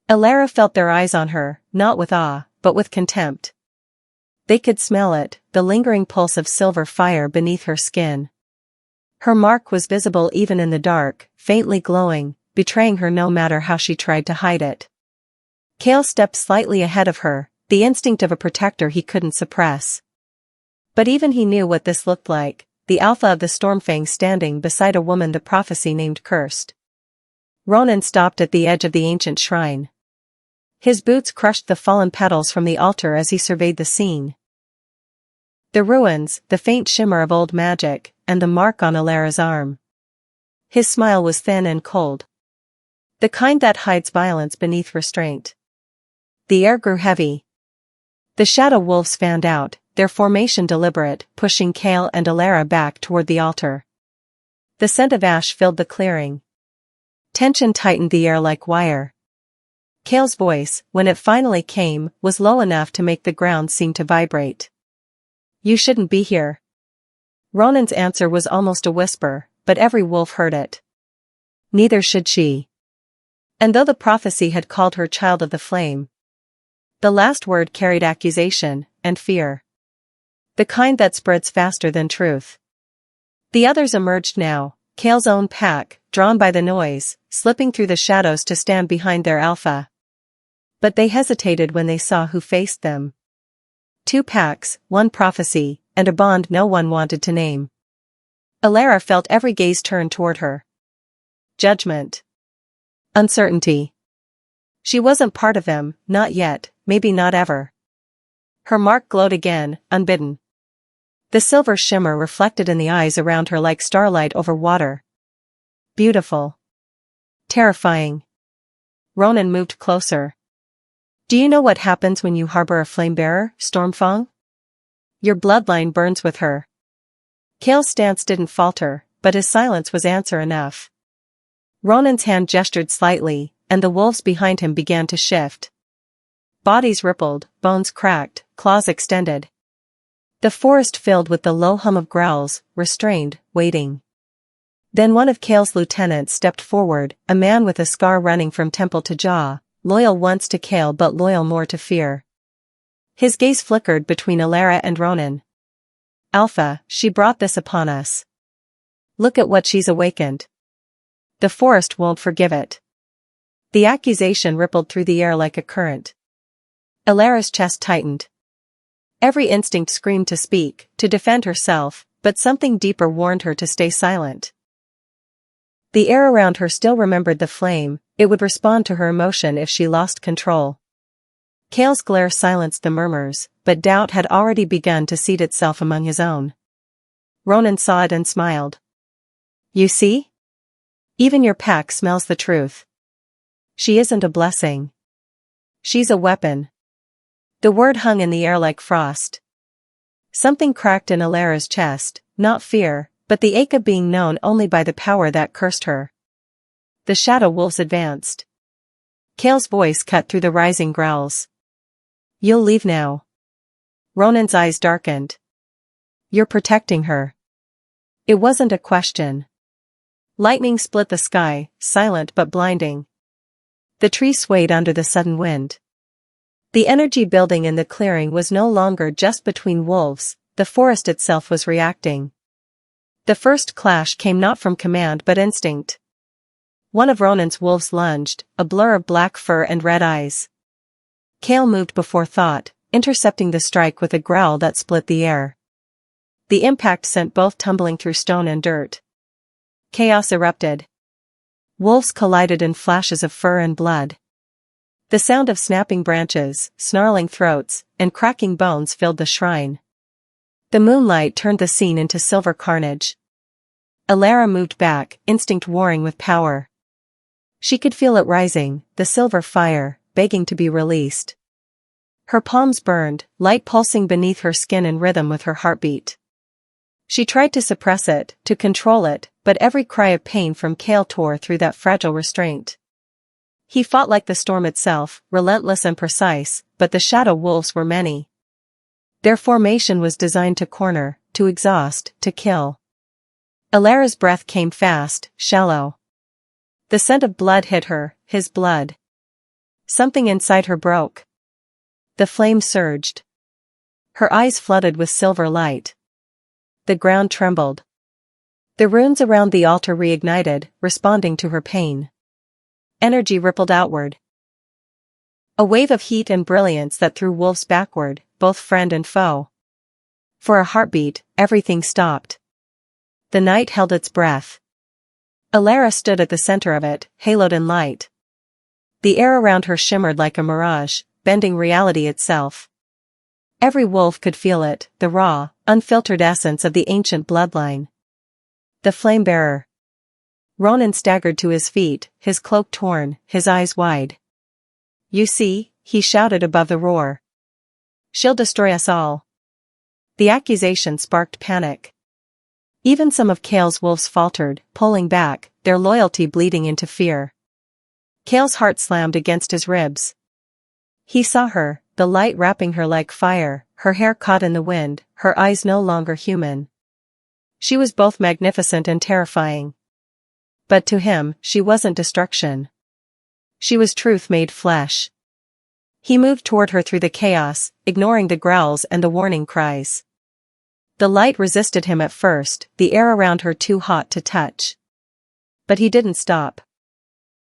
Elara felt their eyes on her, not with awe, but with contempt. They could smell it, the lingering pulse of silver fire beneath her skin. Her mark was visible even in the dark, faintly glowing, betraying her no matter how she tried to hide it. Kael stepped slightly ahead of her, the instinct of a protector he couldn't suppress. But even he knew what this looked like, the alpha of the Stormfang standing beside a woman the prophecy named cursed. Ronan stopped at the edge of the ancient shrine. His boots crushed the fallen petals from the altar as he surveyed the scene. The ruins, the faint shimmer of old magic, and the mark on Elara's arm. His smile was thin and cold. The kind that hides violence beneath restraint. The air grew heavy. The shadow wolves fanned out, their formation deliberate, pushing Kael and Elara back toward the altar. The scent of ash filled the clearing. Tension tightened the air like wire. Kael's voice, when it finally came, was low enough to make the ground seem to vibrate. You shouldn't be here. Ronan's answer was almost a whisper, but every wolf heard it. Neither should she. And though the prophecy had called her child of the flame, the last word carried accusation and fear. The kind that spreads faster than truth. The others emerged now, Kael's own pack, drawn by the noise, slipping through the shadows to stand behind their alpha. But they hesitated when they saw who faced them. Two packs, one prophecy, and a bond no one wanted to name. Elara felt every gaze turn toward her. Judgment. Uncertainty. She wasn't part of them, not yet, maybe not ever. Her mark glowed again, unbidden. The silver shimmer reflected in the eyes around her like starlight over water. Beautiful. Terrifying. Ronan moved closer. Do you know what happens when you harbor a flame-bearer, Stormfang? Your bloodline burns with her. Kael's stance didn't falter, but his silence was answer enough. Ronan's hand gestured slightly, and the wolves behind him began to shift. Bodies rippled, bones cracked, claws extended. The forest filled with the low hum of growls, restrained, waiting. Then one of Kael's lieutenants stepped forward, a man with a scar running from temple to jaw, loyal once to Kael but loyal more to fear. His gaze flickered between Elara and Ronan. Alpha, she brought this upon us. Look at what she's awakened. The forest won't forgive it. The accusation rippled through the air like a current. Elara's chest tightened. Every instinct screamed to speak, to defend herself, but something deeper warned her to stay silent. The air around her still remembered the flame, it would respond to her emotion if she lost control. Kael's glare silenced the murmurs, but doubt had already begun to seed itself among his own. Ronan saw it and smiled. You see? Even your pack smells the truth. She isn't a blessing. She's a weapon. The word hung in the air like frost. Something cracked in Elara's chest, not fear, but the ache of being known only by the power that cursed her. The shadow wolves advanced. Kael's voice cut through the rising growls. You'll leave now. Ronan's eyes darkened. You're protecting her. It wasn't a question. Lightning split the sky, silent but blinding. The tree swayed under the sudden wind. The energy building in the clearing was no longer just between wolves, the forest itself was reacting. The first clash came not from command but instinct. One of Ronan's wolves lunged, a blur of black fur and red eyes. Kael moved before thought, intercepting the strike with a growl that split the air. The impact sent both tumbling through stone and dirt. Chaos erupted. Wolves collided in flashes of fur and blood. The sound of snapping branches, snarling throats, and cracking bones filled the shrine. The moonlight turned the scene into silver carnage. Elara moved back, instinct warring with power. She could feel it rising, the silver fire, begging to be released. Her palms burned, light pulsing beneath her skin in rhythm with her heartbeat. She tried to suppress it, to control it, but every cry of pain from Kael tore through that fragile restraint. He fought like the storm itself, relentless and precise, but the shadow wolves were many. Their formation was designed to corner, to exhaust, to kill. Elara's breath came fast, shallow. The scent of blood hit her, his blood. Something inside her broke. The flame surged. Her eyes flooded with silver light. The ground trembled. The runes around the altar reignited, responding to her pain. Energy rippled outward. A wave of heat and brilliance that threw wolves backward, both friend and foe. For a heartbeat, everything stopped. The night held its breath. Elara stood at the center of it, haloed in light. The air around her shimmered like a mirage, bending reality itself. Every wolf could feel it, the raw, unfiltered essence of the ancient bloodline. The flame-bearer. Ronan staggered to his feet, his cloak torn, his eyes wide. You see, he shouted above the roar. She'll destroy us all. The accusation sparked panic. Even some of Kael's wolves faltered, pulling back, their loyalty bleeding into fear. Kael's heart slammed against his ribs. He saw her, the light wrapping her like fire, her hair caught in the wind, her eyes no longer human. She was both magnificent and terrifying. But to him, she wasn't destruction. She was truth made flesh. He moved toward her through the chaos, ignoring the growls and the warning cries. The light resisted him at first, the air around her too hot to touch. But he didn't stop.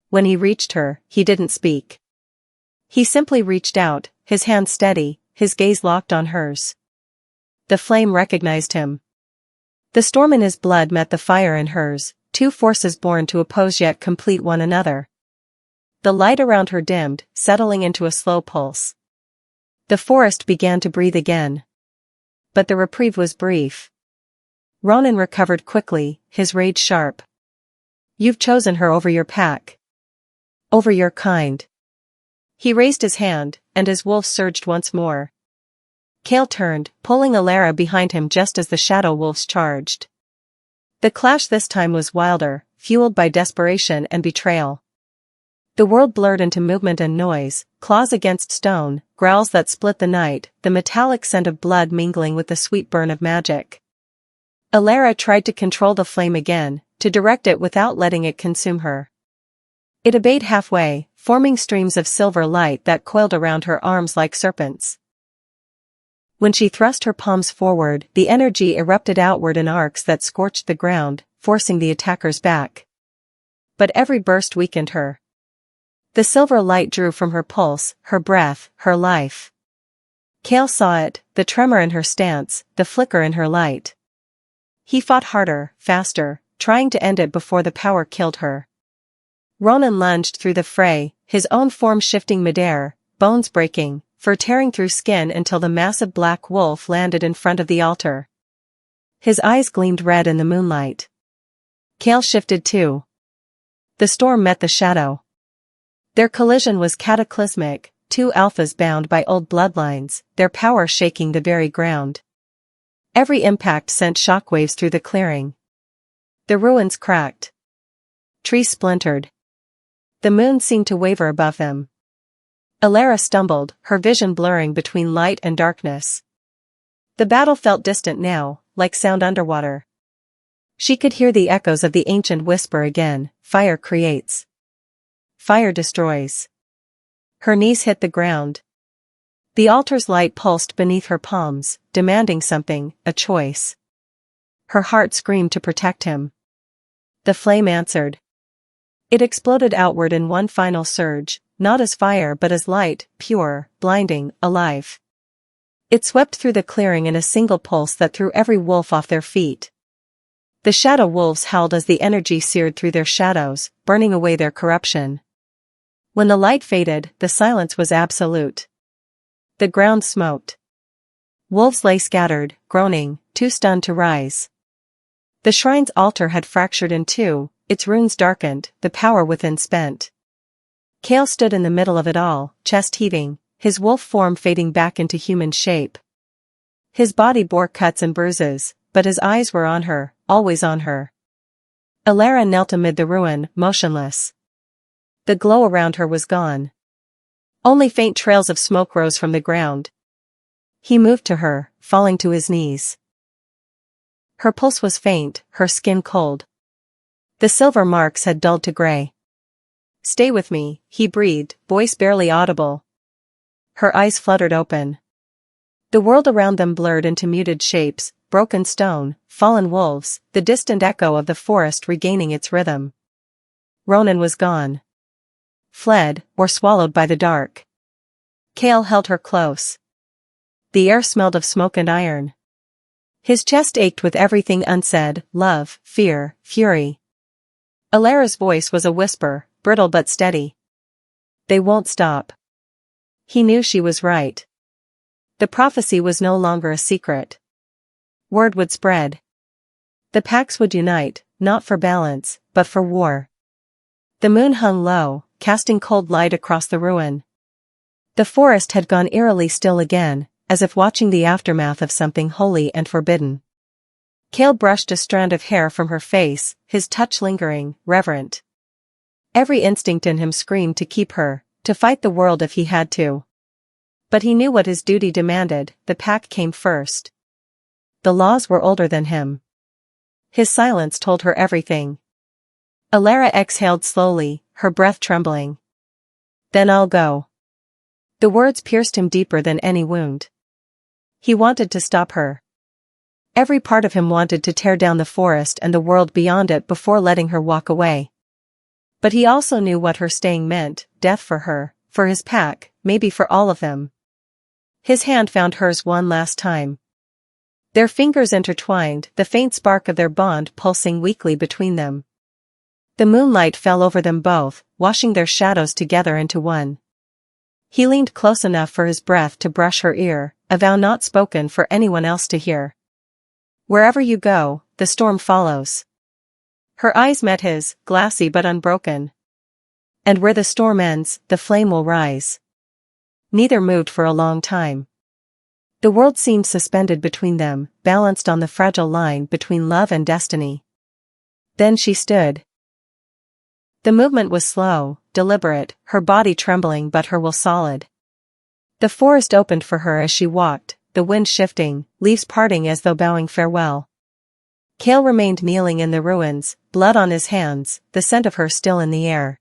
When he reached her, he didn't speak. He simply reached out, his hand steady, his gaze locked on hers. The flame recognized him. The storm in his blood met the fire in hers, two forces born to oppose yet complete one another. The light around her dimmed, settling into a slow pulse. The forest began to breathe again. But the reprieve was brief. Ronan recovered quickly, his rage sharp. You've chosen her over your pack. Over your kind. He raised his hand, and his wolf surged once more. Kael turned, pulling Elara behind him just as the shadow wolves charged. The clash this time was wilder, fueled by desperation and betrayal. The world blurred into movement and noise, claws against stone, growls that split the night, the metallic scent of blood mingling with the sweet burn of magic. Elara tried to control the flame again, to direct it without letting it consume her. It obeyed halfway, forming streams of silver light that coiled around her arms like serpents. When she thrust her palms forward, the energy erupted outward in arcs that scorched the ground, forcing the attackers back. But every burst weakened her. The silver light drew from her pulse, her breath, her life. Kael saw it, the tremor in her stance, the flicker in her light. He fought harder, faster, trying to end it before the power killed her. Ronan lunged through the fray, his own form shifting midair, bones breaking, fur tearing through skin until the massive black wolf landed in front of the altar. His eyes gleamed red in the moonlight. Kael shifted too. The storm met the shadow. Their collision was cataclysmic, two alphas bound by old bloodlines, their power shaking the very ground. Every impact sent shockwaves through the clearing. The ruins cracked. Trees splintered. The moon seemed to waver above them. Elara stumbled, her vision blurring between light and darkness. The battle felt distant now, like sound underwater. She could hear the echoes of the ancient whisper again, fire creates. Fire destroys. Her knees hit the ground. The altar's light pulsed beneath her palms, demanding something, a choice. Her heart screamed to protect him. The flame answered. It exploded outward in one final surge, not as fire but as light, pure, blinding, alive. It swept through the clearing in a single pulse that threw every wolf off their feet. The shadow wolves howled as the energy seared through their shadows, burning away their corruption. When the light faded, the silence was absolute. The ground smoked. Wolves lay scattered, groaning, too stunned to rise. The shrine's altar had fractured in two, its runes darkened, the power within spent. Kael stood in the middle of it all, chest heaving, his wolf form fading back into human shape. His body bore cuts and bruises, but his eyes were on her, always on her. Elara knelt amid the ruin, motionless. The glow around her was gone. Only faint trails of smoke rose from the ground. He moved to her, falling to his knees. Her pulse was faint, her skin cold. The silver marks had dulled to gray. "Stay with me," he breathed, voice barely audible. Her eyes fluttered open. The world around them blurred into muted shapes, broken stone, fallen wolves, the distant echo of the forest regaining its rhythm. Ronan was gone. Fled, or swallowed by the dark. Kael held her close. The air smelled of smoke and iron. His chest ached with everything unsaid, love, fear, fury. Elara's voice was a whisper, brittle but steady. "They won't stop." He knew she was right. The prophecy was no longer a secret. Word would spread. The packs would unite, not for balance, but for war. The moon hung low, casting cold light across the ruin. The forest had gone eerily still again, as if watching the aftermath of something holy and forbidden. Kael brushed a strand of hair from her face, his touch lingering, reverent. Every instinct in him screamed to keep her, to fight the world if he had to. But he knew what his duty demanded, the pack came first. The laws were older than him. His silence told her everything. Elara exhaled slowly, her breath trembling. "Then I'll go." The words pierced him deeper than any wound. He wanted to stop her. Every part of him wanted to tear down the forest and the world beyond it before letting her walk away. But he also knew what her staying meant, death for her, for his pack, maybe for all of them. His hand found hers one last time. Their fingers intertwined, the faint spark of their bond pulsing weakly between them. The moonlight fell over them both, washing their shadows together into one. He leaned close enough for his breath to brush her ear, a vow not spoken for anyone else to hear. "Wherever you go, the storm follows." Her eyes met his, glassy but unbroken. "And where the storm ends, the flame will rise." Neither moved for a long time. The world seemed suspended between them, balanced on the fragile line between love and destiny. Then she stood. The movement was slow, deliberate, her body trembling but her will solid. The forest opened for her as she walked, the wind shifting, leaves parting as though bowing farewell. Kael remained kneeling in the ruins, blood on his hands, the scent of her still in the air.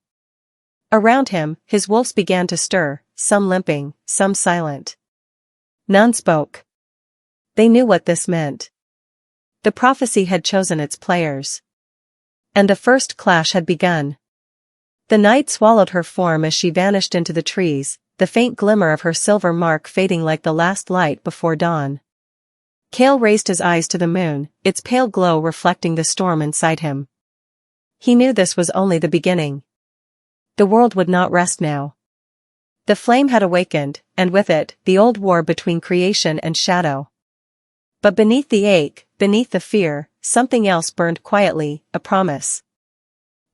Around him, his wolves began to stir, some limping, some silent. None spoke. They knew what this meant. The prophecy had chosen its players. And the first clash had begun. The night swallowed her form as she vanished into the trees, the faint glimmer of her silver mark fading like the last light before dawn. Kael raised his eyes to the moon, its pale glow reflecting the storm inside him. He knew this was only the beginning. The world would not rest now. The flame had awakened, and with it, the old war between creation and shadow. But beneath the ache, beneath the fear, something else burned quietly, a promise.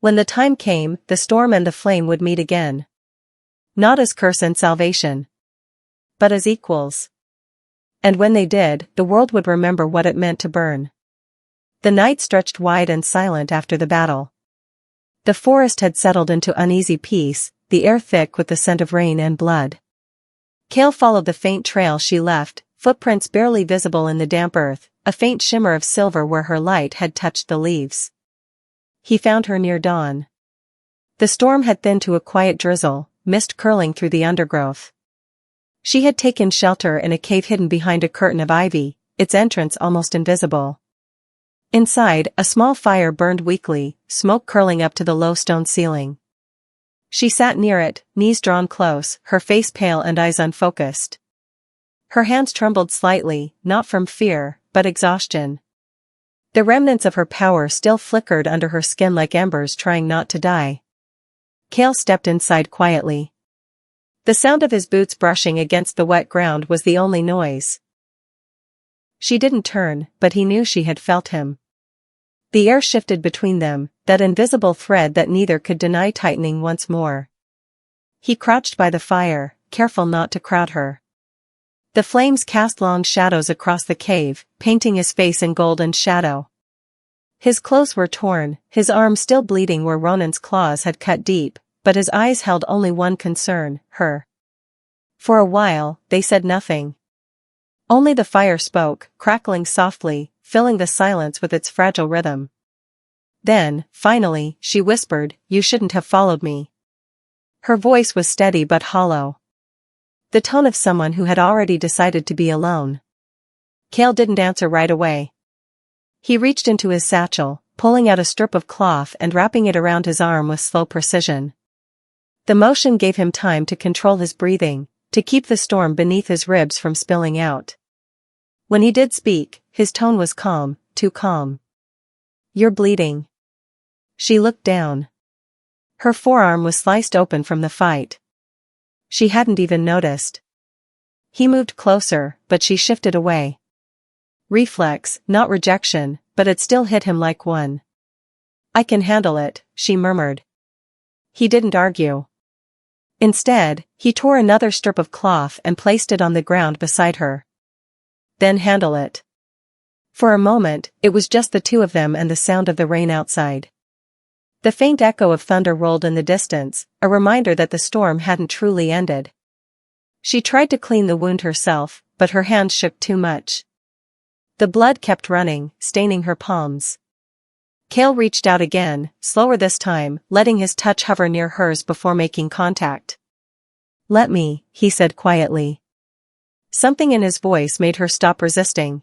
When the time came, the storm and the flame would meet again. Not as curse and salvation, but as equals. And when they did, the world would remember what it meant to burn. The night stretched wide and silent after the battle. The forest had settled into uneasy peace, the air thick with the scent of rain and blood. Kael followed the faint trail she left, footprints barely visible in the damp earth, a faint shimmer of silver where her light had touched the leaves. He found her near dawn. The storm had thinned to a quiet drizzle, mist curling through the undergrowth. She had taken shelter in a cave hidden behind a curtain of ivy, its entrance almost invisible. Inside, a small fire burned weakly, smoke curling up to the low stone ceiling. She sat near it, knees drawn close, her face pale and eyes unfocused. Her hands trembled slightly, not from fear, but exhaustion. The remnants of her power still flickered under her skin like embers trying not to die. Kael stepped inside quietly. The sound of his boots brushing against the wet ground was the only noise. She didn't turn, but he knew she had felt him. The air shifted between them, that invisible thread that neither could deny tightening once more. He crouched by the fire, careful not to crowd her. The flames cast long shadows across the cave, painting his face in golden shadow. His clothes were torn, his arms still bleeding where Ronan's claws had cut deep, but his eyes held only one concern, her. For a while, they said nothing. Only the fire spoke, crackling softly, filling the silence with its fragile rhythm. Then, finally, she whispered, "You shouldn't have followed me." Her voice was steady but hollow. The tone of someone who had already decided to be alone. Kael didn't answer right away. He reached into his satchel, pulling out a strip of cloth and wrapping it around his arm with slow precision. The motion gave him time to control his breathing, to keep the storm beneath his ribs from spilling out. When he did speak, his tone was calm, too calm. "You're bleeding." She looked down. Her forearm was sliced open from the fight. She hadn't even noticed. He moved closer, but she shifted away. Reflex, not rejection, but it still hit him like one. "I can handle it," she murmured. He didn't argue. Instead, he tore another strip of cloth and placed it on the ground beside her. "Then handle it." For a moment, it was just the two of them and the sound of the rain outside. The faint echo of thunder rolled in the distance, a reminder that the storm hadn't truly ended. She tried to clean the wound herself, but her hands shook too much. The blood kept running, staining her palms. Kael reached out again, slower this time, letting his touch hover near hers before making contact. "Let me," he said quietly. Something in his voice made her stop resisting.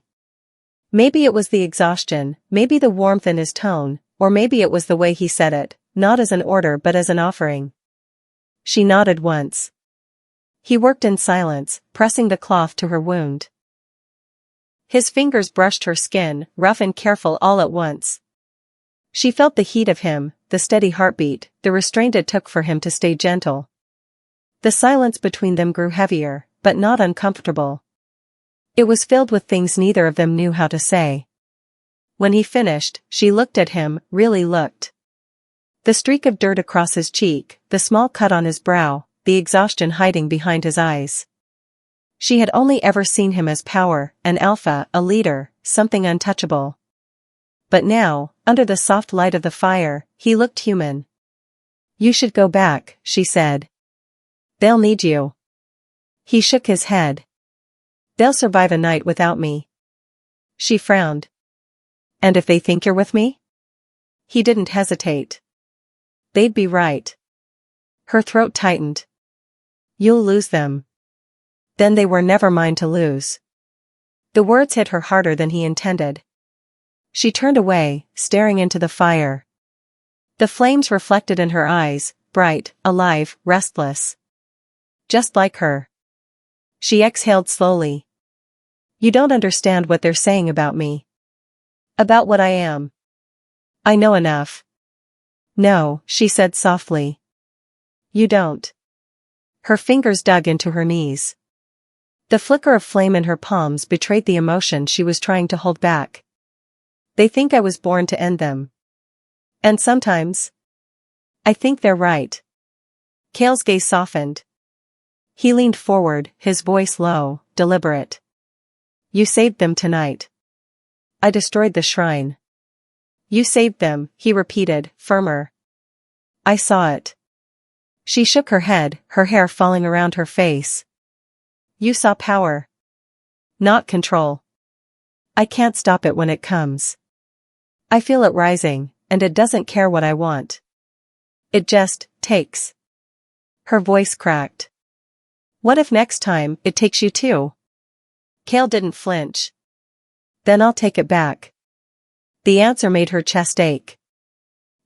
Maybe it was the exhaustion, maybe the warmth in his tone, or maybe it was the way he said it, not as an order but as an offering. She nodded once. He worked in silence, pressing the cloth to her wound. His fingers brushed her skin, rough and careful all at once. She felt the heat of him, the steady heartbeat, the restraint it took for him to stay gentle. The silence between them grew heavier, but not uncomfortable. It was filled with things neither of them knew how to say. When he finished, she looked at him, really looked. The streak of dirt across his cheek, the small cut on his brow, the exhaustion hiding behind his eyes. She had only ever seen him as power, an alpha, a leader, something untouchable. But now, under the soft light of the fire, he looked human. "You should go back," she said. "They'll need you." He shook his head. "They'll survive a night without me." She frowned. "And if they think you're with me?" He didn't hesitate. "They'd be right." Her throat tightened. "You'll lose them." Then they were never mine to lose. The words hit her harder than he intended. She turned away, staring into the fire. The flames reflected in her eyes, bright, alive, restless. Just like her. She exhaled slowly. You don't understand what they're saying about me. About what I am. I know enough. No, she said softly. You don't. Her fingers dug into her knees. The flicker of flame in her palms betrayed the emotion she was trying to hold back. They think I was born to end them. And sometimes, I think they're right. Kael's gaze softened. He leaned forward, his voice low, deliberate. You saved them tonight. I destroyed the shrine. You saved them, he repeated, firmer. I saw it. She shook her head, her hair falling around her face. You saw power. Not control. I can't stop it when it comes. I feel it rising, and it doesn't care what I want. It just takes. Her voice cracked. What if next time it takes you too? Kael didn't flinch. Then I'll take it back. The answer made her chest ache.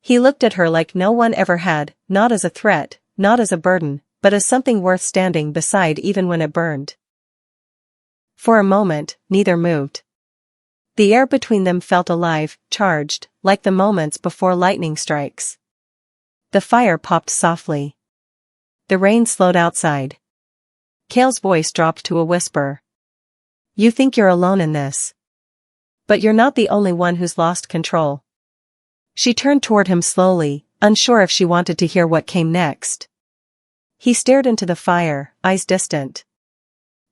He looked at her like no one ever had, not as a threat, not as a burden, but as something worth standing beside even when it burned. For a moment, neither moved. The air between them felt alive, charged, like the moments before lightning strikes. The fire popped softly. The rain slowed outside. Kael's voice dropped to a whisper. You think you're alone in this. But you're not the only one who's lost control. She turned toward him slowly, unsure if she wanted to hear what came next. He stared into the fire, eyes distant.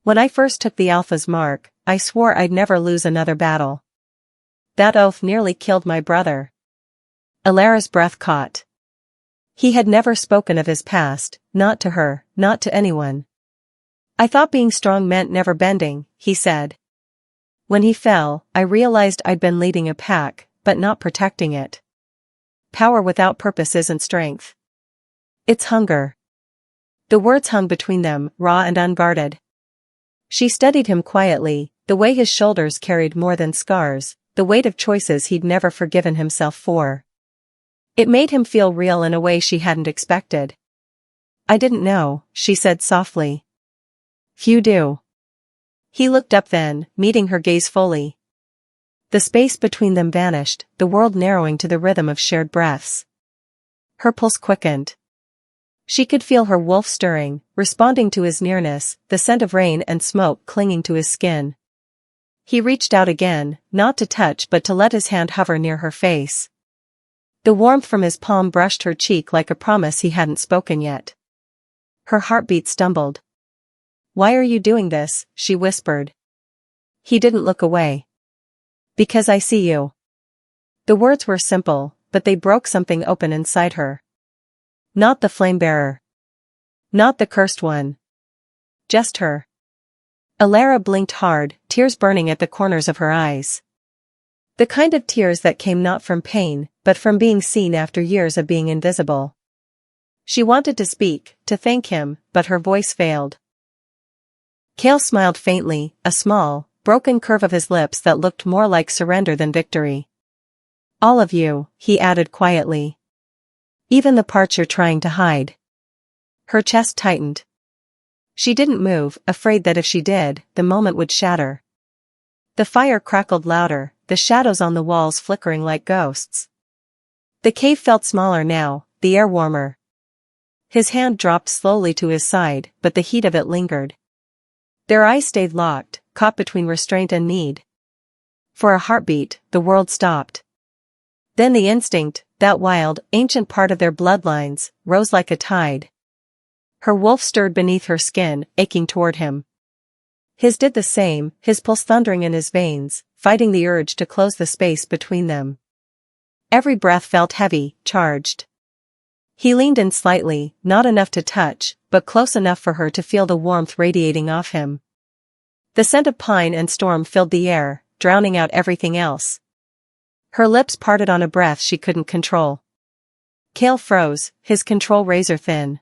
When I first took the Alpha's mark, I swore I'd never lose another battle. That oath nearly killed my brother. Elara's breath caught. He had never spoken of his past, not to her, not to anyone. I thought being strong meant never bending, he said. When he fell, I realized I'd been leading a pack, but not protecting it. Power without purpose isn't strength. It's hunger. The words hung between them, raw and unguarded. She studied him quietly, the way his shoulders carried more than scars, the weight of choices he'd never forgiven himself for. It made him feel real in a way she hadn't expected. I didn't know, she said softly. Few do. He looked up then, meeting her gaze fully. The space between them vanished, the world narrowing to the rhythm of shared breaths. Her pulse quickened. She could feel her wolf stirring, responding to his nearness, the scent of rain and smoke clinging to his skin. He reached out again, not to touch but to let his hand hover near her face. The warmth from his palm brushed her cheek like a promise he hadn't spoken yet. Her heartbeat stumbled. Why are you doing this? She whispered. He didn't look away. Because I see you. The words were simple, but they broke something open inside her. Not the flame-bearer. Not the cursed one. Just her. Elara blinked hard, tears burning at the corners of her eyes. The kind of tears that came not from pain, but from being seen after years of being invisible. She wanted to speak, to thank him, but her voice failed. Kael smiled faintly, a small, broken curve of his lips that looked more like surrender than victory. All of you, he added quietly. Even the parts you're trying to hide. Her chest tightened. She didn't move, afraid that if she did, the moment would shatter. The fire crackled louder, the shadows on the walls flickering like ghosts. The cave felt smaller now, the air warmer. His hand dropped slowly to his side, but the heat of it lingered. Their eyes stayed locked, caught between restraint and need. For a heartbeat, the world stopped. Then the instinct, that wild, ancient part of their bloodlines, rose like a tide. Her wolf stirred beneath her skin, aching toward him. His did the same, his pulse thundering in his veins, fighting the urge to close the space between them. Every breath felt heavy, charged. He leaned in slightly, not enough to touch, but close enough for her to feel the warmth radiating off him. The scent of pine and storm filled the air, drowning out everything else. Her lips parted on a breath she couldn't control. Kael froze, his control razor thin.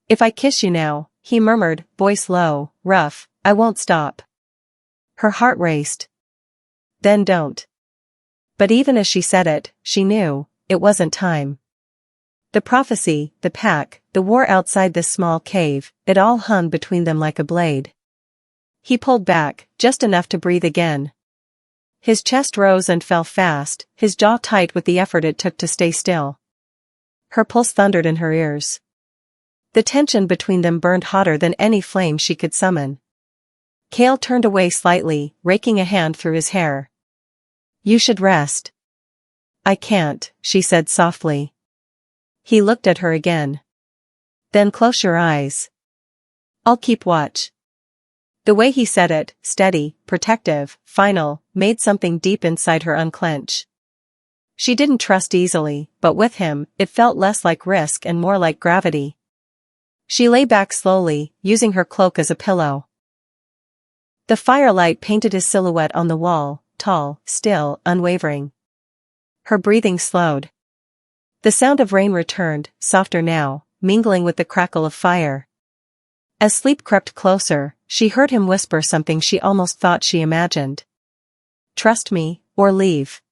If I kiss you now, he murmured, voice low, rough, I won't stop. Her heart raced. Then don't. But even as she said it, she knew, it wasn't time. The prophecy, the pack, the war outside this small cave, it all hung between them like a blade. He pulled back, just enough to breathe again. His chest rose and fell fast, his jaw tight with the effort it took to stay still. Her pulse thundered in her ears. The tension between them burned hotter than any flame she could summon. Kael turned away slightly, raking a hand through his hair. "You should rest." "I can't," she said softly. He looked at her again. "Then close your eyes. I'll keep watch." The way he said it, steady, protective, final, made something deep inside her unclench. She didn't trust easily, but with him, it felt less like risk and more like gravity. She lay back slowly, using her cloak as a pillow. The firelight painted his silhouette on the wall, tall, still, unwavering. Her breathing slowed. The sound of rain returned, softer now, mingling with the crackle of fire. As sleep crept closer, she heard him whisper something she almost thought she imagined. "Trust me, or leave."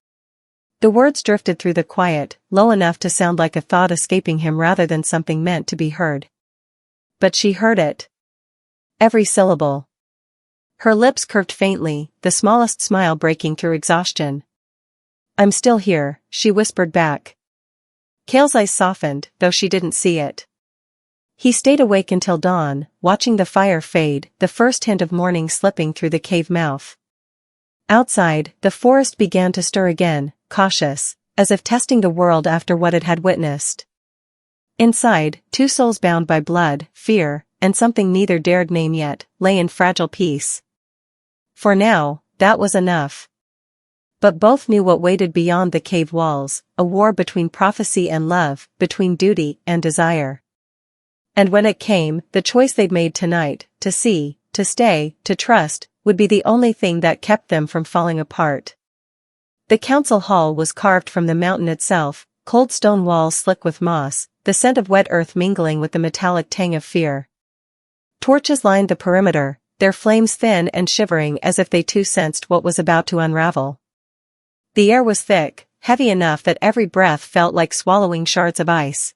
The words drifted through the quiet, low enough to sound like a thought escaping him rather than something meant to be heard. But she heard it. Every syllable. Her lips curved faintly, the smallest smile breaking through exhaustion. "I'm still here," she whispered back. Kael's eyes softened, though she didn't see it. He stayed awake until dawn, watching the fire fade, the first hint of morning slipping through the cave mouth. Outside, the forest began to stir again, cautious, as if testing the world after what it had witnessed. Inside, two souls bound by blood, fear, and something neither dared name yet, lay in fragile peace. For now, that was enough. But both knew what waited beyond the cave walls, a war between prophecy and love, between duty and desire. And when it came, the choice they'd made tonight, to see, to stay, to trust, would be the only thing that kept them from falling apart. The council hall was carved from the mountain itself, cold stone walls slick with moss, the scent of wet earth mingling with the metallic tang of fear. Torches lined the perimeter, their flames thin and shivering as if they too sensed what was about to unravel. The air was thick, heavy enough that every breath felt like swallowing shards of ice.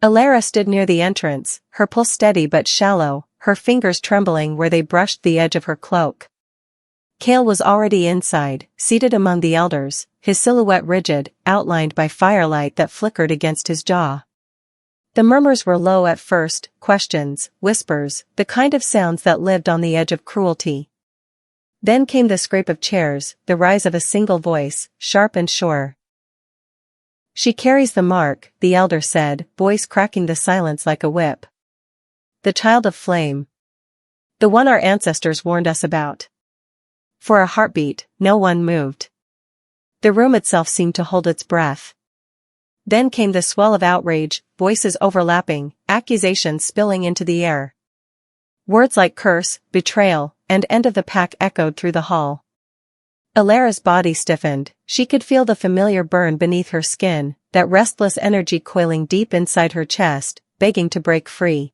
Elara stood near the entrance, her pulse steady but shallow, her fingers trembling where they brushed the edge of her cloak. Kael was already inside, seated among the elders, his silhouette rigid, outlined by firelight that flickered against his jaw. The murmurs were low at first, questions, whispers, the kind of sounds that lived on the edge of cruelty. Then came the scrape of chairs, the rise of a single voice, sharp and sure. "She carries the mark," the elder said, voice cracking the silence like a whip. "The child of flame. The one our ancestors warned us about." For a heartbeat, no one moved. The room itself seemed to hold its breath. Then came the swell of outrage, voices overlapping, accusations spilling into the air. Words like curse, betrayal, and end of the pack echoed through the hall. Elara's body stiffened, she could feel the familiar burn beneath her skin, that restless energy coiling deep inside her chest, begging to break free.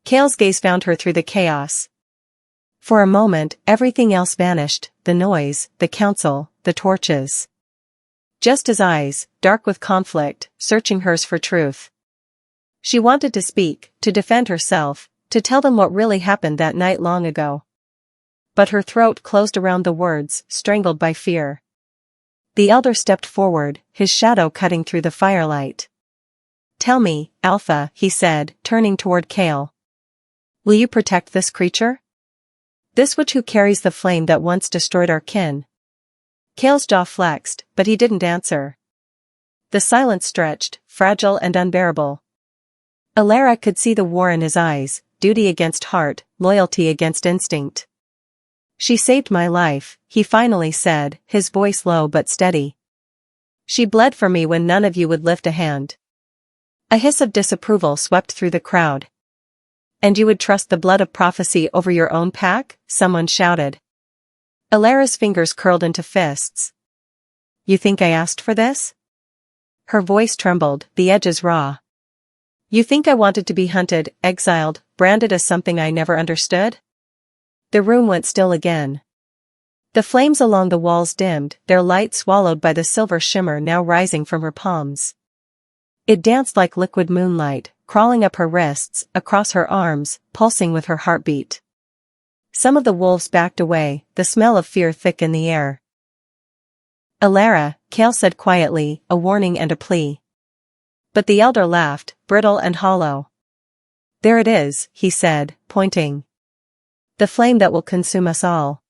Kael's gaze found her through the chaos. For a moment, everything else vanished, the noise, the council, the torches. Just his eyes, dark with conflict, searching hers for truth. She wanted to speak, to defend herself, to tell them what really happened that night long ago. But her throat closed around the words, strangled by fear. The elder stepped forward, his shadow cutting through the firelight. "Tell me, Alpha," he said, turning toward Kael. "Will you protect this creature? This witch who carries the flame that once destroyed our kin?" Kael's jaw flexed, but he didn't answer. The silence stretched, fragile and unbearable. Elara could see the war in his eyes, duty against heart, loyalty against instinct. "She saved my life," he finally said, his voice low but steady. "She bled for me when none of you would lift a hand." A hiss of disapproval swept through the crowd. "And you would trust the blood of prophecy over your own pack?" someone shouted. Elara's fingers curled into fists. "You think I asked for this?" Her voice trembled, the edges raw. "You think I wanted to be hunted, exiled, branded as something I never understood?" The room went still again. The flames along the walls dimmed, their light swallowed by the silver shimmer now rising from her palms. It danced like liquid moonlight, crawling up her wrists, across her arms, pulsing with her heartbeat. Some of the wolves backed away, the smell of fear thick in the air. "Elara," Kael said quietly, a warning and a plea. But the elder laughed, brittle and hollow. "There it is," he said, pointing. "The flame that will consume us all.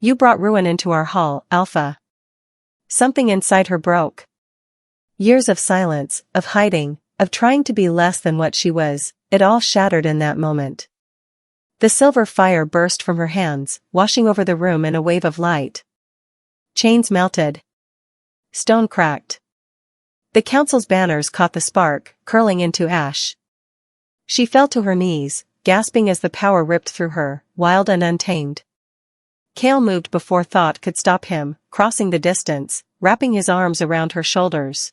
You brought ruin into our hall, Alpha." Something inside her broke. Years of silence, of hiding, of trying to be less than what she was, it all shattered in that moment. The silver fire burst from her hands, washing over the room in a wave of light. Chains melted. Stone cracked. The council's banners caught the spark, curling into ash. She fell to her knees, gasping as the power ripped through her, wild and untamed. Kael moved before thought could stop him, crossing the distance, wrapping his arms around her shoulders.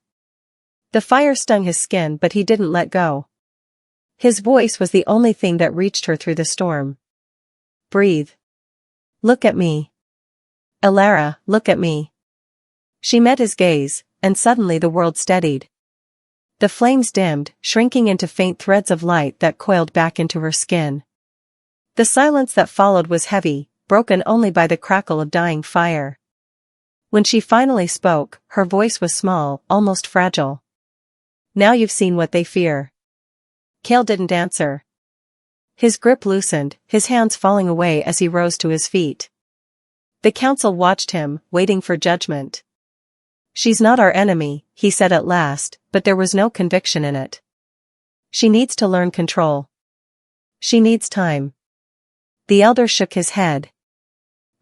The fire stung his skin, but he didn't let go. His voice was the only thing that reached her through the storm. "Breathe. Look at me. Elara, look at me." She met his gaze, and suddenly the world steadied. The flames dimmed, shrinking into faint threads of light that coiled back into her skin. The silence that followed was heavy, broken only by the crackle of dying fire. When she finally spoke, her voice was small, almost fragile. "Now you've seen what they fear." Kael didn't answer. His grip loosened, his hands falling away as he rose to his feet. The council watched him, waiting for judgment. "She's not our enemy," he said at last, but there was no conviction in it. "She needs to learn control. She needs time." The elder shook his head.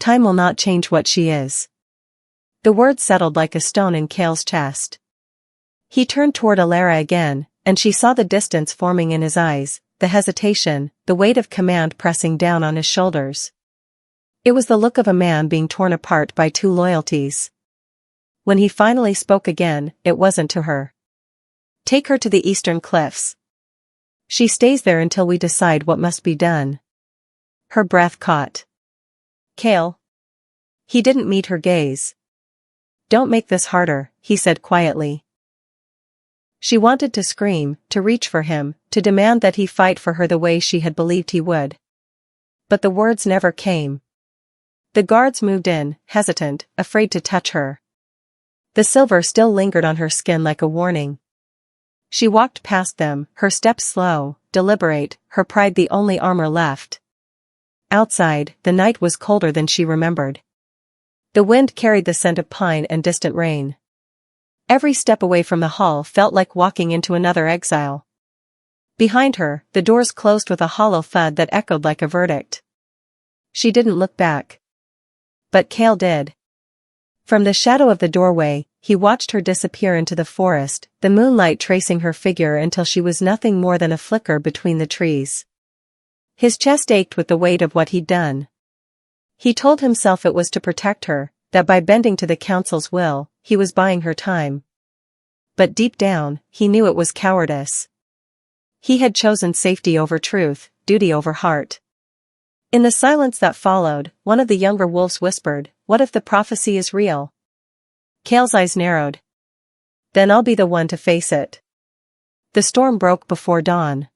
"Time will not change what she is." The words settled like a stone in Kael's chest. He turned toward Elara again, and she saw the distance forming in his eyes, the hesitation, the weight of command pressing down on his shoulders. It was the look of a man being torn apart by two loyalties. When he finally spoke again, it wasn't to her. "Take her to the eastern cliffs. She stays there until we decide what must be done." Her breath caught. "Kael." He didn't meet her gaze. "Don't make this harder," he said quietly. She wanted to scream, to reach for him, to demand that he fight for her the way she had believed he would. But the words never came. The guards moved in, hesitant, afraid to touch her. The silver still lingered on her skin like a warning. She walked past them, her steps slow, deliberate, her pride the only armor left. Outside, the night was colder than she remembered. The wind carried the scent of pine and distant rain. Every step away from the hall felt like walking into another exile. Behind her, the doors closed with a hollow thud that echoed like a verdict. She didn't look back. But Kael did. From the shadow of the doorway, he watched her disappear into the forest, the moonlight tracing her figure until she was nothing more than a flicker between the trees. His chest ached with the weight of what he'd done. He told himself it was to protect her, that by bending to the council's will, he was buying her time. But deep down, he knew it was cowardice. He had chosen safety over truth, duty over heart. In the silence that followed, one of the younger wolves whispered, "What if the prophecy is real?" Kael's eyes narrowed. "Then I'll be the one to face it." The storm broke before dawn.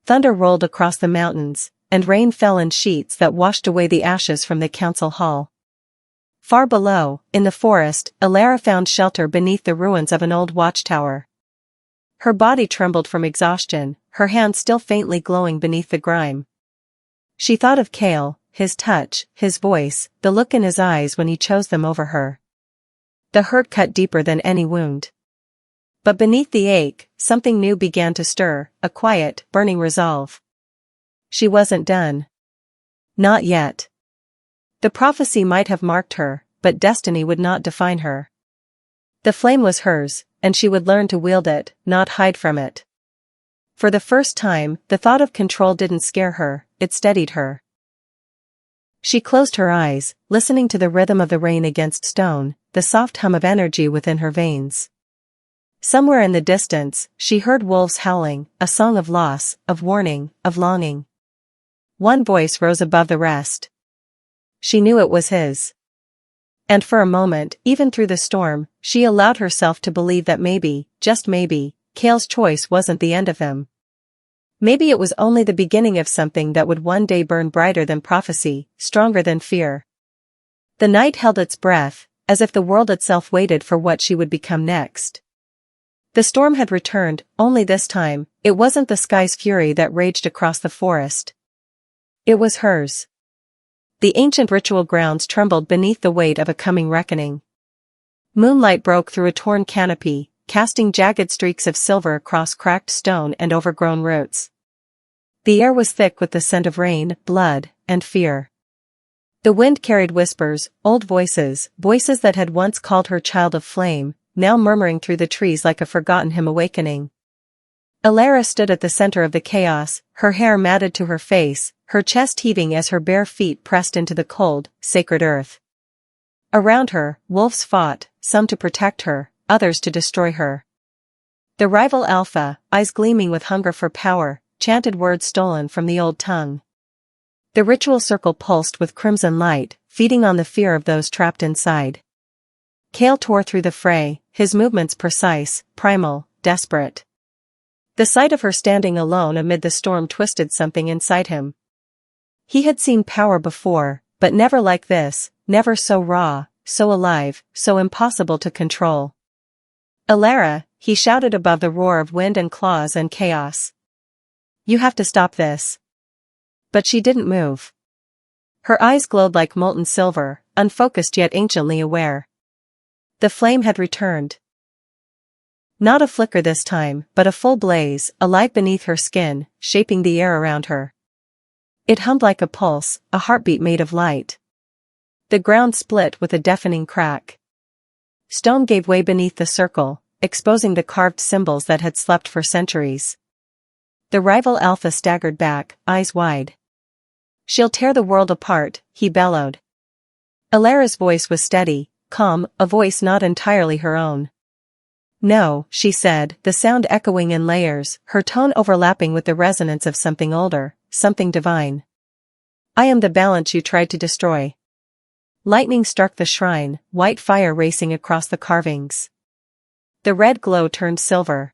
Thunder rolled across the mountains, and rain fell in sheets that washed away the ashes from the council hall. Far below, in the forest, Elara found shelter beneath the ruins of an old watchtower. Her body trembled from exhaustion, her hands still faintly glowing beneath the grime. She thought of Kael, his touch, his voice, the look in his eyes when he chose them over her. The hurt cut deeper than any wound. But beneath the ache, something new began to stir, a quiet, burning resolve. She wasn't done. Not yet. The prophecy might have marked her, but destiny would not define her. The flame was hers, and she would learn to wield it, not hide from it. For the first time, the thought of control didn't scare her, it steadied her. She closed her eyes, listening to the rhythm of the rain against stone, the soft hum of energy within her veins. Somewhere in the distance, she heard wolves howling, a song of loss, of warning, of longing. One voice rose above the rest. She knew it was his. And for a moment, even through the storm, she allowed herself to believe that maybe, just maybe, Kael's choice wasn't the end of him. Maybe it was only the beginning of something that would one day burn brighter than prophecy, stronger than fear. The night held its breath, as if the world itself waited for what she would become next. The storm had returned, only this time, it wasn't the sky's fury that raged across the forest. It was hers. The ancient ritual grounds trembled beneath the weight of a coming reckoning. Moonlight broke through a torn canopy, casting jagged streaks of silver across cracked stone and overgrown roots. The air was thick with the scent of rain, blood, and fear. The wind carried whispers, old voices that had once called her child of flame, now murmuring through the trees like a forgotten hymn awakening. Elara stood at the center of the chaos, her hair matted to her face, her chest heaving as her bare feet pressed into the cold, sacred earth. Around her, wolves fought, some to protect her, others to destroy her. The rival Alpha, eyes gleaming with hunger for power, chanted words stolen from the old tongue. The ritual circle pulsed with crimson light, feeding on the fear of those trapped inside. Kael tore through the fray, his movements precise, primal, desperate. The sight of her standing alone amid the storm twisted something inside him. He had seen power before, but never like this, never so raw, so alive, so impossible to control. Elara, he shouted above the roar of wind and claws and chaos. You have to stop this. But she didn't move. Her eyes glowed like molten silver, unfocused yet anciently aware. The flame had returned. Not a flicker this time, but a full blaze, alive beneath her skin, shaping the air around her. It hummed like a pulse, a heartbeat made of light. The ground split with a deafening crack. Stone gave way beneath the circle, exposing the carved symbols that had slept for centuries. The rival Alpha staggered back, eyes wide. She'll tear the world apart, he bellowed. Elara's voice was steady, calm, a voice not entirely her own. No, she said, the sound echoing in layers, her tone overlapping with the resonance of something older, something divine. I am the balance you tried to destroy. Lightning struck the shrine, white fire racing across the carvings. The red glow turned silver.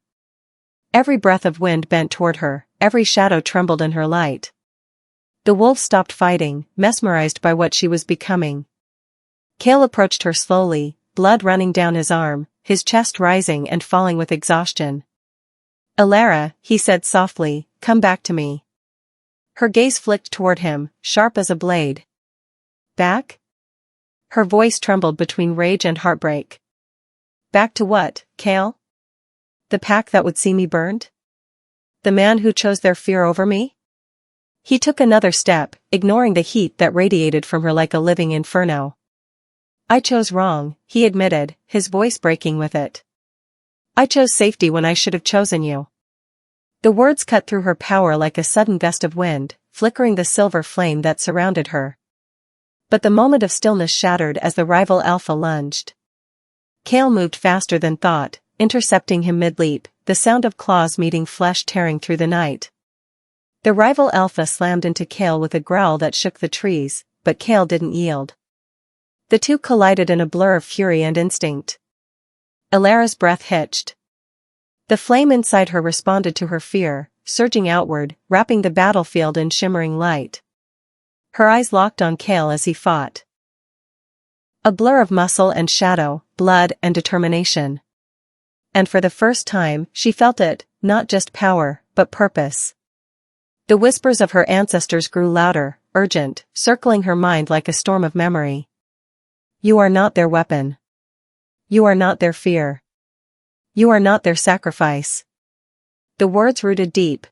Every breath of wind bent toward her, every shadow trembled in her light. The wolves stopped fighting, mesmerized by what she was becoming. Kael approached her slowly, blood running down his arm, his chest rising and falling with exhaustion. Elara, he said softly, come back to me. Her gaze flicked toward him, sharp as a blade. Back? Her voice trembled between rage and heartbreak. Back to what, Kael? The pack that would see me burned? The man who chose their fear over me? He took another step, ignoring the heat that radiated from her like a living inferno. I chose wrong, he admitted, his voice breaking with it. I chose safety when I should have chosen you. The words cut through her power like a sudden gust of wind, flickering the silver flame that surrounded her. But the moment of stillness shattered as the rival Alpha lunged. Kael moved faster than thought, intercepting him mid-leap, the sound of claws meeting flesh tearing through the night. The rival Alpha slammed into Kael with a growl that shook the trees, but Kael didn't yield. The two collided in a blur of fury and instinct. Elara's breath hitched. The flame inside her responded to her fear, surging outward, wrapping the battlefield in shimmering light. Her eyes locked on Kael as he fought. A blur of muscle and shadow, blood and determination. And for the first time, she felt it, not just power, but purpose. The whispers of her ancestors grew louder, urgent, circling her mind like a storm of memory. You are not their weapon. You are not their fear. You are not their sacrifice. The words rooted deep.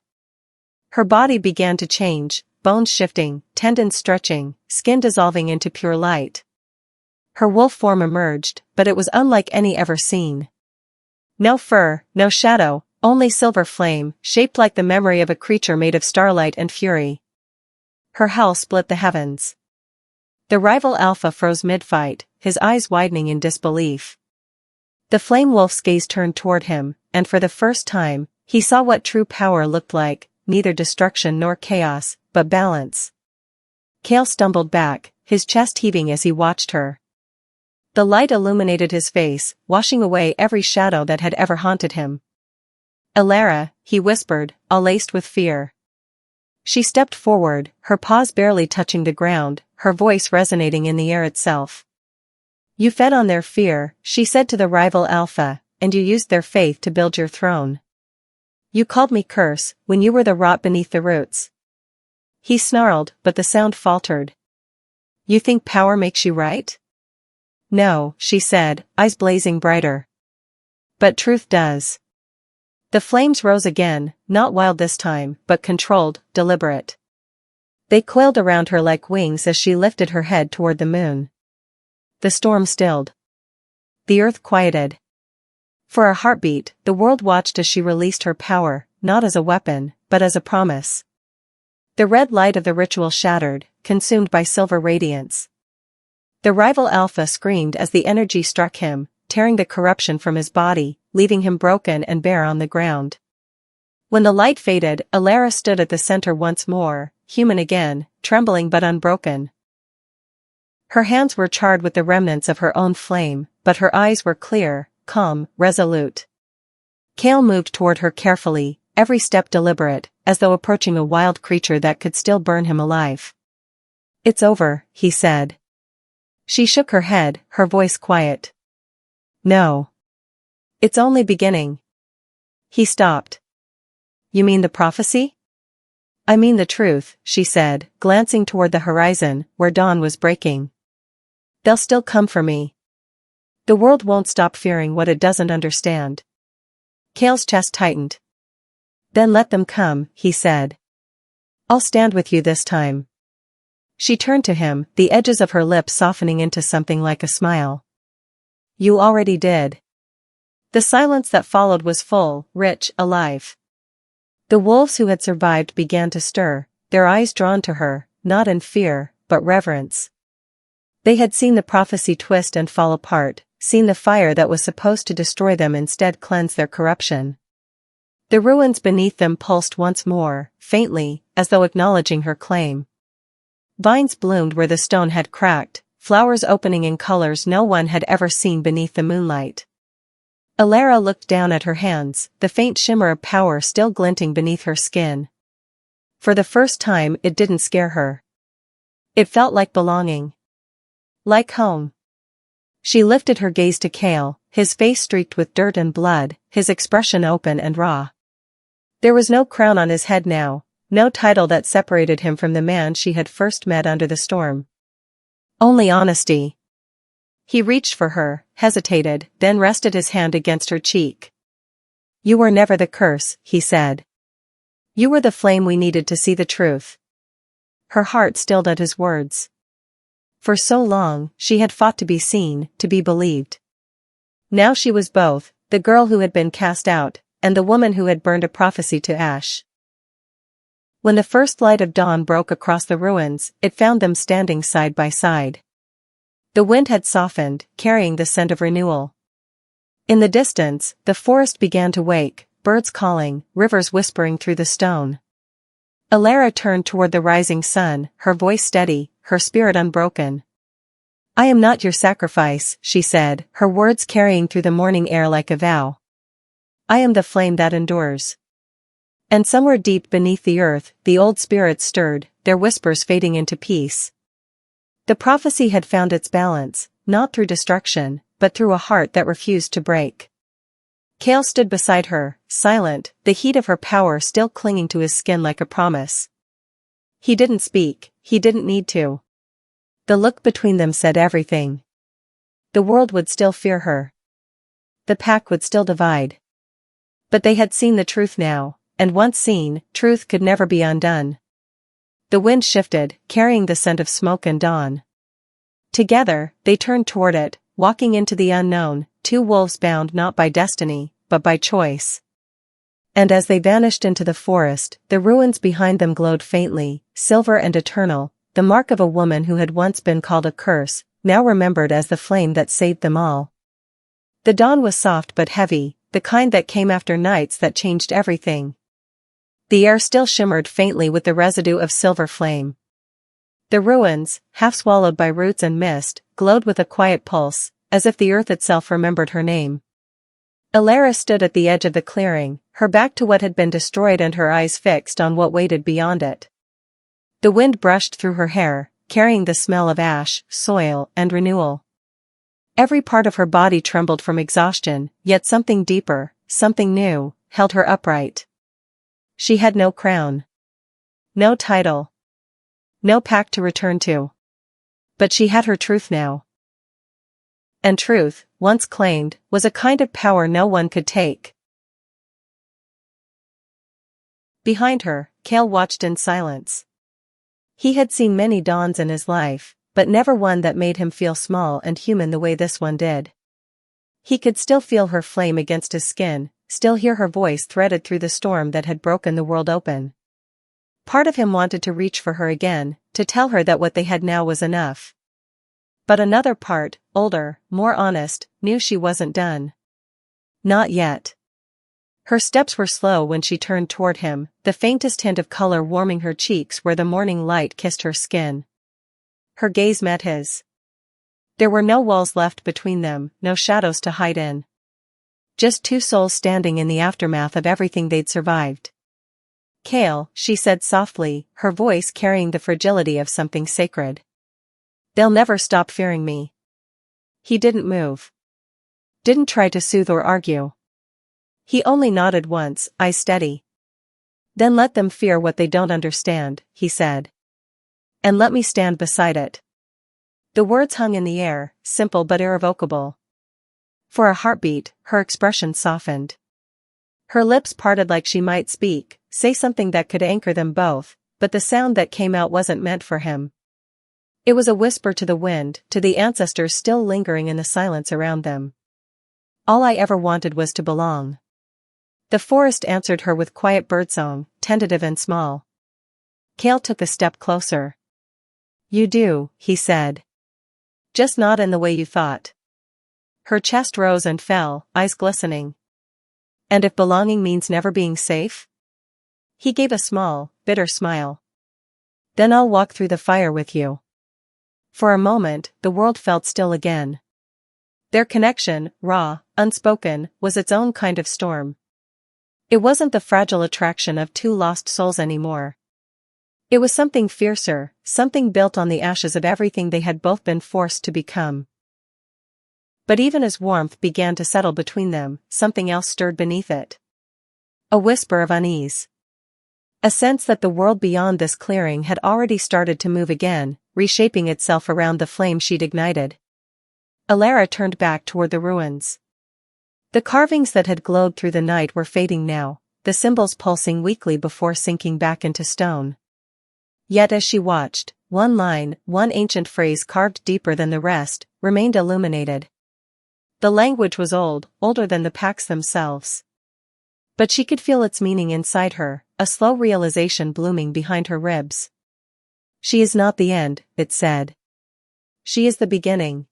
Her body began to change, bones shifting, tendons stretching, skin dissolving into pure light. Her wolf form emerged, but it was unlike any ever seen. No fur, no shadow, only silver flame, shaped like the memory of a creature made of starlight and fury. Her howl split the heavens. The rival Alpha froze mid-fight, his eyes widening in disbelief. The flame wolf's gaze turned toward him, and for the first time, he saw what true power looked like, neither destruction nor chaos, but balance. Kael stumbled back, his chest heaving as he watched her. The light illuminated his face, washing away every shadow that had ever haunted him. Elara, he whispered, all laced with fear. She stepped forward, her paws barely touching the ground, her voice resonating in the air itself. You fed on their fear, she said to the rival Alpha, and you used their faith to build your throne. You called me curse, when you were the rot beneath the roots. He snarled, but the sound faltered. You think power makes you right? No, she said, eyes blazing brighter. But truth does. The flames rose again, not wild this time, but controlled, deliberate. They coiled around her like wings as she lifted her head toward the moon. The storm stilled. The earth quieted. For a heartbeat, the world watched as she released her power, not as a weapon, but as a promise. The red light of the ritual shattered, consumed by silver radiance. The rival Alpha screamed as the energy struck him, tearing the corruption from his body, leaving him broken and bare on the ground. When the light faded, Elara stood at the center once more, human again, trembling but unbroken. Her hands were charred with the remnants of her own flame, but her eyes were clear, calm, resolute. Kael moved toward her carefully, every step deliberate, as though approaching a wild creature that could still burn him alive. It's over, he said. She shook her head, her voice quiet. No. It's only beginning. He stopped. You mean the prophecy? I mean the truth, she said, glancing toward the horizon, where dawn was breaking. They'll still come for me. The world won't stop fearing what it doesn't understand. Kael's chest tightened. Then let them come, he said. I'll stand with you this time. She turned to him, the edges of her lips softening into something like a smile. You already did. The silence that followed was full, rich, alive. The wolves who had survived began to stir, their eyes drawn to her, not in fear, but reverence. They had seen the prophecy twist and fall apart, seen the fire that was supposed to destroy them instead cleanse their corruption. The ruins beneath them pulsed once more, faintly, as though acknowledging her claim. Vines bloomed where the stone had cracked, flowers opening in colors no one had ever seen beneath the moonlight. Elara looked down at her hands, the faint shimmer of power still glinting beneath her skin. For the first time it didn't scare her. It felt like belonging. Like home. She lifted her gaze to Kael, his face streaked with dirt and blood, his expression open and raw. There was no crown on his head now, no title that separated him from the man she had first met under the storm. Only honesty. He reached for her, hesitated, then rested his hand against her cheek. You were never the curse, he said. You were the flame we needed to see the truth. Her heart stilled at his words. For so long, she had fought to be seen, to be believed. Now she was both, the girl who had been cast out, and the woman who had burned a prophecy to ash. When the first light of dawn broke across the ruins, it found them standing side by side. The wind had softened, carrying the scent of renewal. In the distance, the forest began to wake, birds calling, rivers whispering through the stone. Elara turned toward the rising sun, her voice steady, her spirit unbroken. I am not your sacrifice, she said, her words carrying through the morning air like a vow. I am the flame that endures. And somewhere deep beneath the earth, the old spirits stirred, their whispers fading into peace. The prophecy had found its balance, not through destruction, but through a heart that refused to break. Kael stood beside her, silent, the heat of her power still clinging to his skin like a promise. He didn't speak, he didn't need to. The look between them said everything. The world would still fear her. The pack would still divide. But they had seen the truth now, and once seen, truth could never be undone. The wind shifted, carrying the scent of smoke and dawn. Together, they turned toward it, walking into the unknown, two wolves bound not by destiny, but by choice. And as they vanished into the forest, the ruins behind them glowed faintly, silver and eternal, the mark of a woman who had once been called a curse, now remembered as the flame that saved them all. The dawn was soft but heavy, the kind that came after nights that changed everything. The air still shimmered faintly with the residue of silver flame. The ruins, half swallowed by roots and mist, glowed with a quiet pulse, as if the earth itself remembered her name. Elara stood at the edge of the clearing, her back to what had been destroyed and her eyes fixed on what waited beyond it. The wind brushed through her hair, carrying the smell of ash, soil, and renewal. Every part of her body trembled from exhaustion, yet something deeper, something new, held her upright. She had no crown. No title. No pack to return to. But she had her truth now. And truth, once claimed, was a kind of power no one could take. Behind her, Kael watched in silence. He had seen many dawns in his life, but never one that made him feel small and human the way this one did. He could still feel her flame against his skin, still hear her voice threaded through the storm that had broken the world open. Part of him wanted to reach for her again, to tell her that what they had now was enough. But another part, older, more honest, knew she wasn't done. Not yet. Her steps were slow when she turned toward him, the faintest hint of color warming her cheeks where the morning light kissed her skin. Her gaze met his. There were no walls left between them, no shadows to hide in. Just two souls standing in the aftermath of everything they'd survived. "Kael," she said softly, her voice carrying the fragility of something sacred. "They'll never stop fearing me." He didn't move. Didn't try to soothe or argue. He only nodded once, eyes steady. "Then let them fear what they don't understand," he said. "And let me stand beside it." The words hung in the air, simple but irrevocable. For a heartbeat, her expression softened. Her lips parted like she might speak, say something that could anchor them both, but the sound that came out wasn't meant for him. It was a whisper to the wind, to the ancestors still lingering in the silence around them. "All I ever wanted was to belong." The forest answered her with quiet birdsong, tentative and small. Kael took a step closer. "You do," he said. "Just not in the way you thought." Her chest rose and fell, eyes glistening. "And if belonging means never being safe?" He gave a small, bitter smile. "Then I'll walk through the fire with you." For a moment, the world felt still again. Their connection, raw, unspoken, was its own kind of storm. It wasn't the fragile attraction of two lost souls anymore. It was something fiercer, something built on the ashes of everything they had both been forced to become. But even as warmth began to settle between them, something else stirred beneath it. A whisper of unease. A sense that the world beyond this clearing had already started to move again, reshaping itself around the flame she'd ignited. Elara turned back toward the ruins. The carvings that had glowed through the night were fading now, the symbols pulsing weakly before sinking back into stone. Yet as she watched, one line, one ancient phrase carved deeper than the rest, remained illuminated. The language was old, older than the packs themselves. But she could feel its meaning inside her, a slow realization blooming behind her ribs. "She is not the end," it said. "She is the beginning."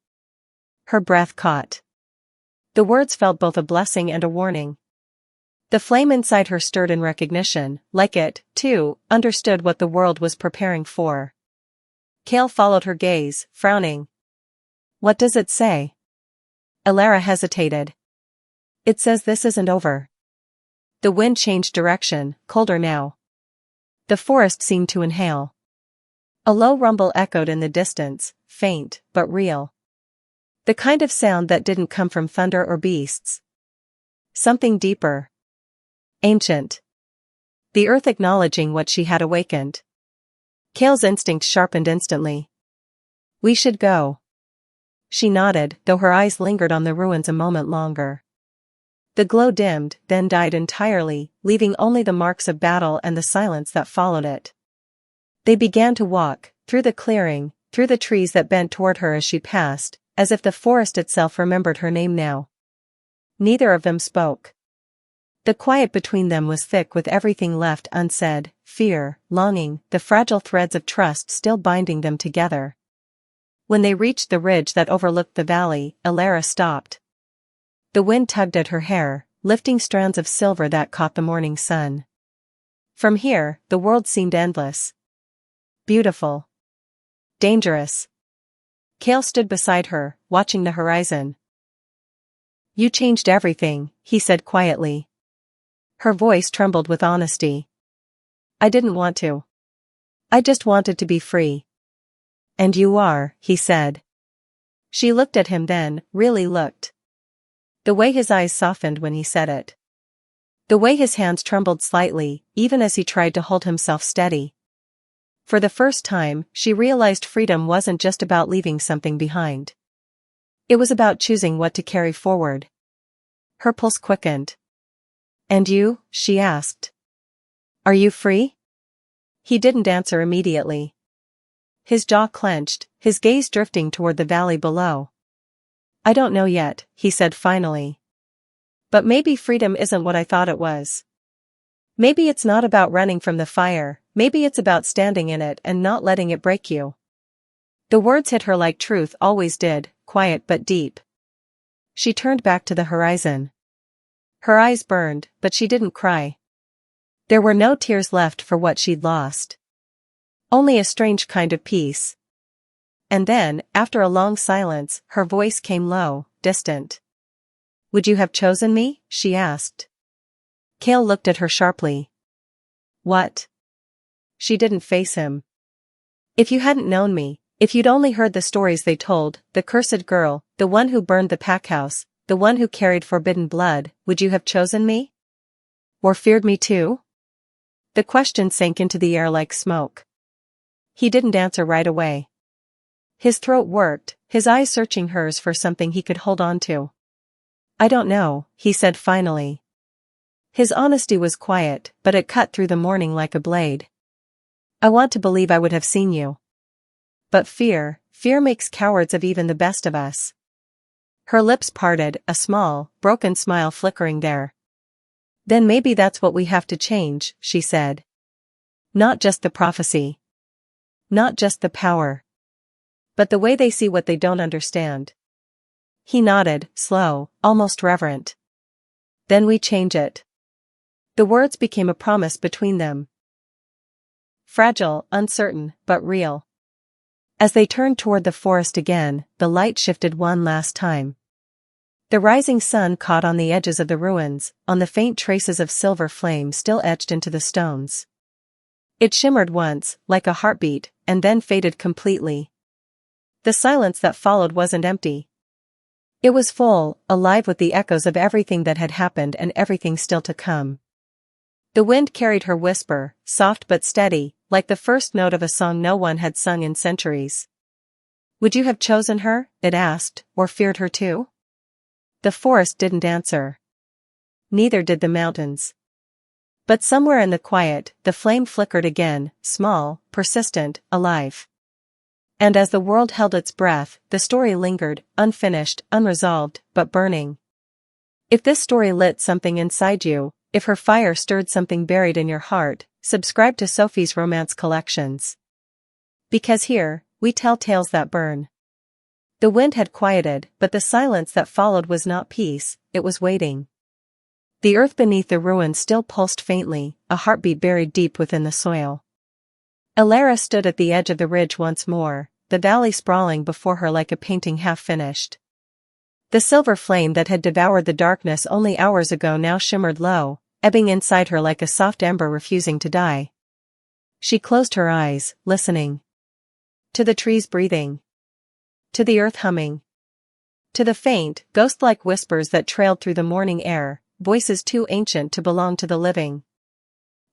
Her breath caught. The words felt both a blessing and a warning. The flame inside her stirred in recognition, like it, too, understood what the world was preparing for. Kael followed her gaze, frowning. "What does it say?" Elara hesitated. "It says this isn't over." The wind changed direction, colder now. The forest seemed to inhale. A low rumble echoed in the distance, faint, but real. The kind of sound that didn't come from thunder or beasts. Something deeper. Ancient. The earth acknowledging what she had awakened. Kael's instinct sharpened instantly. "We should go." She nodded, though her eyes lingered on the ruins a moment longer. The glow dimmed, then died entirely, leaving only the marks of battle and the silence that followed it. They began to walk, through the clearing, through the trees that bent toward her as she passed, as if the forest itself remembered her name now. Neither of them spoke. The quiet between them was thick with everything left unsaid, fear, longing, the fragile threads of trust still binding them together. When they reached the ridge that overlooked the valley, Elara stopped. The wind tugged at her hair, lifting strands of silver that caught the morning sun. From here, the world seemed endless. Beautiful. Dangerous. Kael stood beside her, watching the horizon. You changed everything, he said quietly. Her voice trembled with honesty. I didn't want to. I just wanted to be free. And you are, he said. She looked at him then, really looked. The way his eyes softened when he said it. The way his hands trembled slightly, even as he tried to hold himself steady. For the first time, she realized freedom wasn't just about leaving something behind. It was about choosing what to carry forward. Her pulse quickened. And you? She asked. Are you free? He didn't answer immediately. His jaw clenched, his gaze drifting toward the valley below. I don't know yet, he said finally. But maybe freedom isn't what I thought it was. Maybe it's not about running from the fire, maybe it's about standing in it and not letting it break you. The words hit her like truth always did, quiet but deep. She turned back to the horizon. Her eyes burned, but she didn't cry. There were no tears left for what she'd lost. Only a strange kind of peace. And then, after a long silence, her voice came low, distant. Would you have chosen me? She asked. Kael looked at her sharply. What? She didn't face him. If you hadn't known me, if you'd only heard the stories they told, the cursed girl, the one who burned the packhouse, the one who carried forbidden blood, would you have chosen me? Or feared me too? The question sank into the air like smoke. He didn't answer right away. His throat worked, his eyes searching hers for something he could hold on to. I don't know, he said finally. His honesty was quiet, but it cut through the morning like a blade. I want to believe I would have seen you. But fear makes cowards of even the best of us. Her lips parted, a small, broken smile flickering there. Then maybe that's what we have to change, she said. Not just the prophecy. Not just the power. But the way they see what they don't understand. He nodded, slow, almost reverent. Then we change it. The words became a promise between them. Fragile, uncertain, but real. As they turned toward the forest again, the light shifted one last time. The rising sun caught on the edges of the ruins, on the faint traces of silver flame still etched into the stones. It shimmered once, like a heartbeat, and then faded completely. The silence that followed wasn't empty. It was full, alive with the echoes of everything that had happened and everything still to come. The wind carried her whisper, soft but steady, like the first note of a song no one had sung in centuries. Would you have chosen her, it asked, or feared her too? The forest didn't answer. Neither did the mountains. But somewhere in the quiet, the flame flickered again, small, persistent, alive. And as the world held its breath, the story lingered, unfinished, unresolved, but burning. If this story lit something inside you, if her fire stirred something buried in your heart, subscribe to Sophie's Romance Collections. Because here, we tell tales that burn. The wind had quieted, but the silence that followed was not peace, it was waiting. The earth beneath the ruins still pulsed faintly, a heartbeat buried deep within the soil. Elara stood at the edge of the ridge once more, the valley sprawling before her like a painting half-finished. The silver flame that had devoured the darkness only hours ago now shimmered low, ebbing inside her like a soft ember refusing to die. She closed her eyes, listening. To the trees breathing. To the earth humming. To the faint, ghost-like whispers that trailed through the morning air, voices too ancient to belong to the living.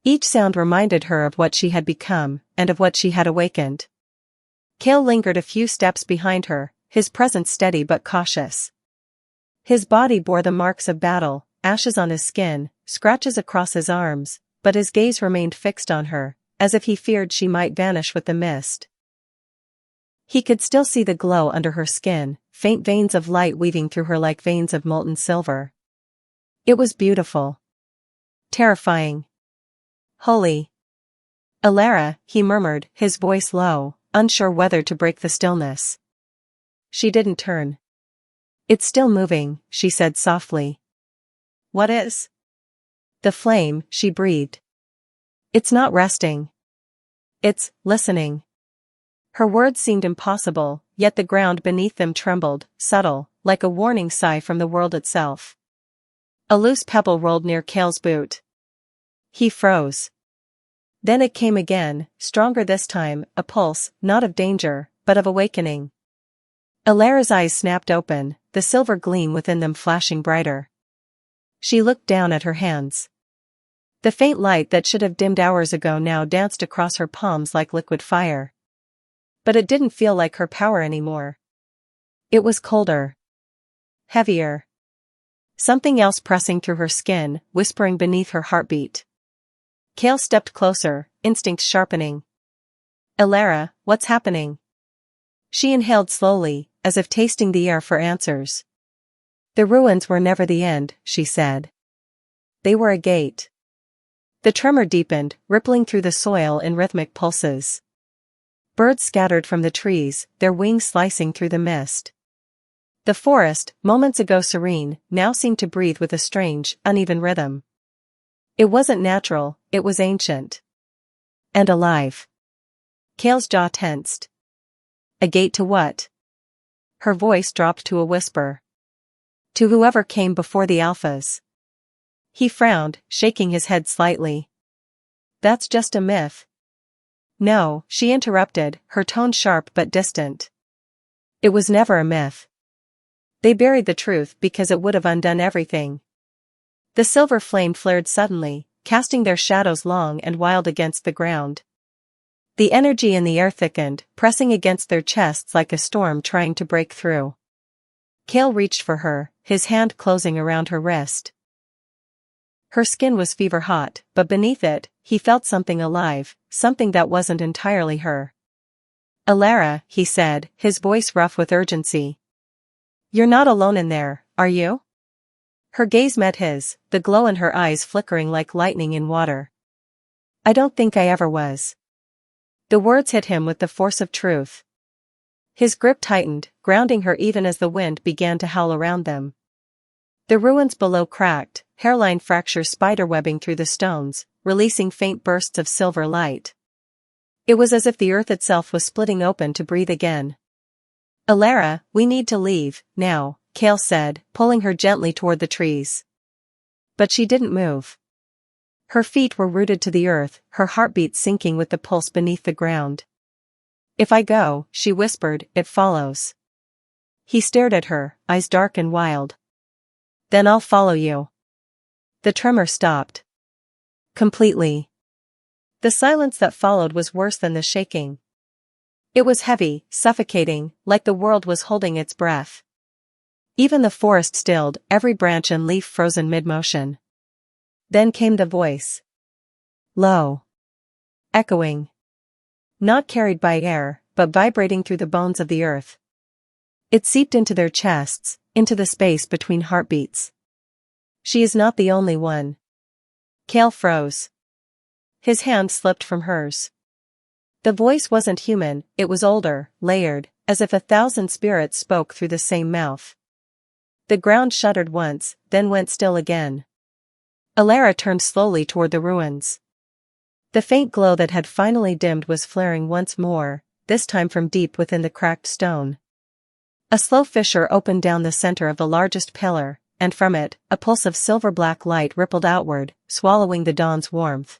Each sound reminded her of what she had become, and of what she had awakened. Kael lingered a few steps behind her, his presence steady but cautious. His body bore the marks of battle, ashes on his skin, scratches across his arms, but his gaze remained fixed on her, as if he feared she might vanish with the mist. He could still see the glow under her skin, faint veins of light weaving through her like veins of molten silver. It was beautiful. Terrifying. Holy. Elara, he murmured, his voice low, unsure whether to break the stillness. She didn't turn. It's still moving, she said softly. What is? The flame, she breathed. It's not resting. It's listening. Her words seemed impossible, yet the ground beneath them trembled, subtle, like a warning sigh from the world itself. A loose pebble rolled near Kael's boot. He froze. Then it came again, stronger this time, a pulse, not of danger, but of awakening. Elara's eyes snapped open, the silver gleam within them flashing brighter. She looked down at her hands. The faint light that should have dimmed hours ago now danced across her palms like liquid fire. But it didn't feel like her power anymore. It was colder. Heavier. Something else pressing through her skin, whispering beneath her heartbeat. Kael stepped closer, instincts sharpening. Elara, what's happening? She inhaled slowly, as if tasting the air for answers. The ruins were never the end, she said. They were a gate. The tremor deepened, rippling through the soil in rhythmic pulses. Birds scattered from the trees, their wings slicing through the mist. The forest, moments ago serene, now seemed to breathe with a strange, uneven rhythm. It wasn't natural, it was ancient. And alive. Kael's jaw tensed. A gate to what? Her voice dropped to a whisper. To whoever came before the alphas. He frowned, shaking his head slightly. That's just a myth. No, she interrupted, her tone sharp but distant. It was never a myth. They buried the truth because it would have undone everything. The silver flame flared suddenly, casting their shadows long and wild against the ground. The energy in the air thickened, pressing against their chests like a storm trying to break through. Kael reached for her, his hand closing around her wrist. Her skin was fever-hot, but beneath it, he felt something alive, something that wasn't entirely her. Elara, he said, his voice rough with urgency. You're not alone in there, are you? Her gaze met his, the glow in her eyes flickering like lightning in water. I don't think I ever was. The words hit him with the force of truth. His grip tightened, grounding her even as the wind began to howl around them. The ruins below cracked, hairline fractures spiderwebbing through the stones, releasing faint bursts of silver light. It was as if the earth itself was splitting open to breathe again. Elara, we need to leave, now, Kael said, pulling her gently toward the trees. But she didn't move. Her feet were rooted to the earth, her heartbeat sinking with the pulse beneath the ground. If I go, she whispered, it follows. He stared at her, eyes dark and wild. Then I'll follow you. The tremor stopped. Completely. The silence that followed was worse than the shaking. It was heavy, suffocating, like the world was holding its breath. Even the forest stilled, every branch and leaf frozen mid-motion. Then came the voice. Low. Echoing. Not carried by air, but vibrating through the bones of the earth. It seeped into their chests, into the space between heartbeats. She is not the only one. Kael froze. His hand slipped from hers. The voice wasn't human, it was older, layered, as if 1,000 spirits spoke through the same mouth. The ground shuddered once, then went still again. Elara turned slowly toward the ruins. The faint glow that had finally dimmed was flaring once more, this time from deep within the cracked stone. A slow fissure opened down the center of the largest pillar, and from it, a pulse of silver-black light rippled outward, swallowing the dawn's warmth.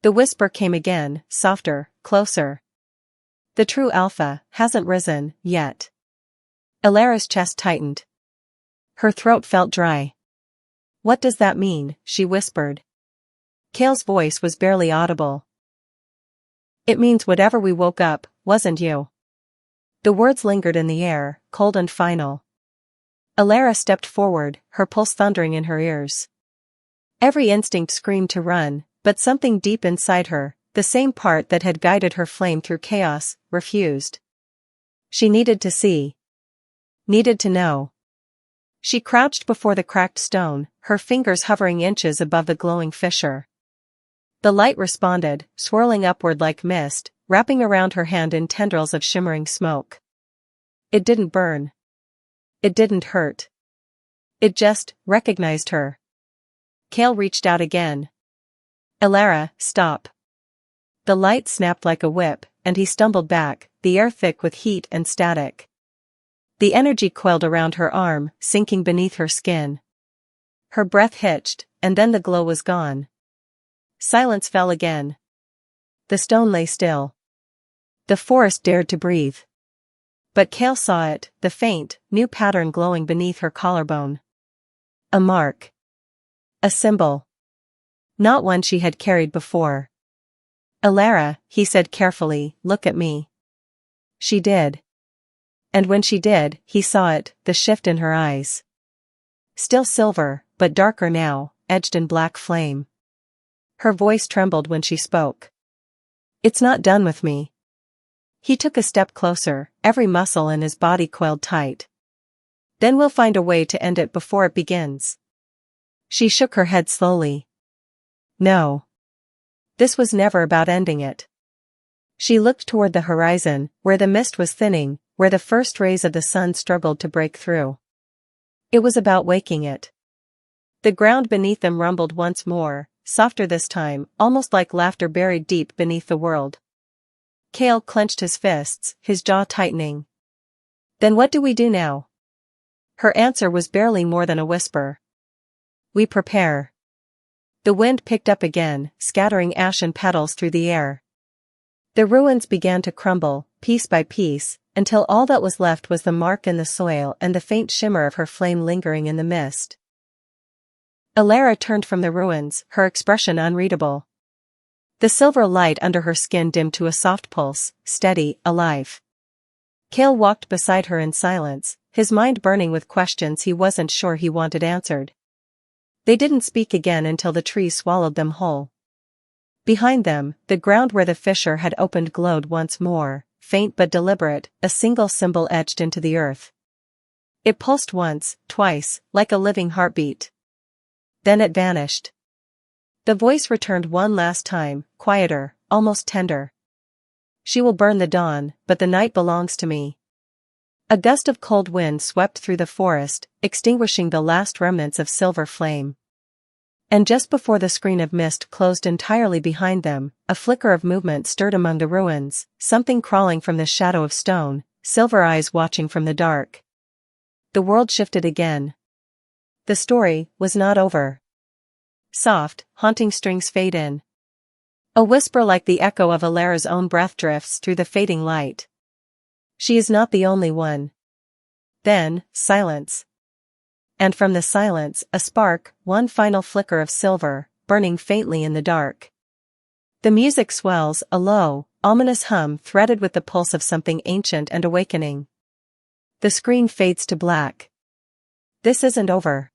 The whisper came again, softer, closer. The true alpha hasn't risen, yet. Elara's chest tightened. Her throat felt dry. What does that mean? She whispered. Kael's voice was barely audible. It means whatever we woke up, wasn't you. The words lingered in the air, cold and final. Elara stepped forward, her pulse thundering in her ears. Every instinct screamed to run, but something deep inside her, the same part that had guided her flame through chaos, refused. She needed to see. Needed to know. She crouched before the cracked stone, her fingers hovering inches above the glowing fissure. The light responded, swirling upward like mist, wrapping around her hand in tendrils of shimmering smoke. It didn't burn. It didn't hurt. It just recognized her. Kael reached out again. Elara, stop. The light snapped like a whip, and he stumbled back, the air thick with heat and static. The energy coiled around her arm, sinking beneath her skin. Her breath hitched, and then the glow was gone. Silence fell again. The stone lay still. The forest dared to breathe. But Kael saw it, the faint, new pattern glowing beneath her collarbone. A mark. A symbol. Not one she had carried before. "Elara," he said carefully, "look at me." She did. And when she did, he saw it, the shift in her eyes. Still silver, but darker now, edged in black flame. Her voice trembled when she spoke. "It's not done with me." He took a step closer, every muscle in his body coiled tight. "Then we'll find a way to end it before it begins." She shook her head slowly. No. This was never about ending it. She looked toward the horizon, where the mist was thinning, where the first rays of the sun struggled to break through. It was about waking it. The ground beneath them rumbled once more, softer this time, almost like laughter buried deep beneath the world. Kael clenched his fists, his jaw tightening. "Then what do we do now?" Her answer was barely more than a whisper. "We prepare." The wind picked up again, scattering ashen petals through the air. The ruins began to crumble, piece by piece, until all that was left was the mark in the soil and the faint shimmer of her flame lingering in the mist. Elara turned from the ruins, her expression unreadable. The silver light under her skin dimmed to a soft pulse, steady, alive. Kael walked beside her in silence, his mind burning with questions he wasn't sure he wanted answered. They didn't speak again until the trees swallowed them whole. Behind them, the ground where the fissure had opened glowed once more, faint but deliberate, a single symbol etched into the earth. It pulsed once, twice, like a living heartbeat. Then it vanished. The voice returned one last time, quieter, almost tender. "She will burn the dawn, but the night belongs to me." A gust of cold wind swept through the forest, extinguishing the last remnants of silver flame. And just before the screen of mist closed entirely behind them, a flicker of movement stirred among the ruins, something crawling from the shadow of stone, silver eyes watching from the dark. The world shifted again. The story was not over. Soft, haunting strings fade in. A whisper like the echo of Elara's own breath drifts through the fading light. "She is not the only one." Then, silence. And from the silence, a spark, one final flicker of silver, burning faintly in the dark. The music swells, a low, ominous hum threaded with the pulse of something ancient and awakening. The screen fades to black. This isn't over.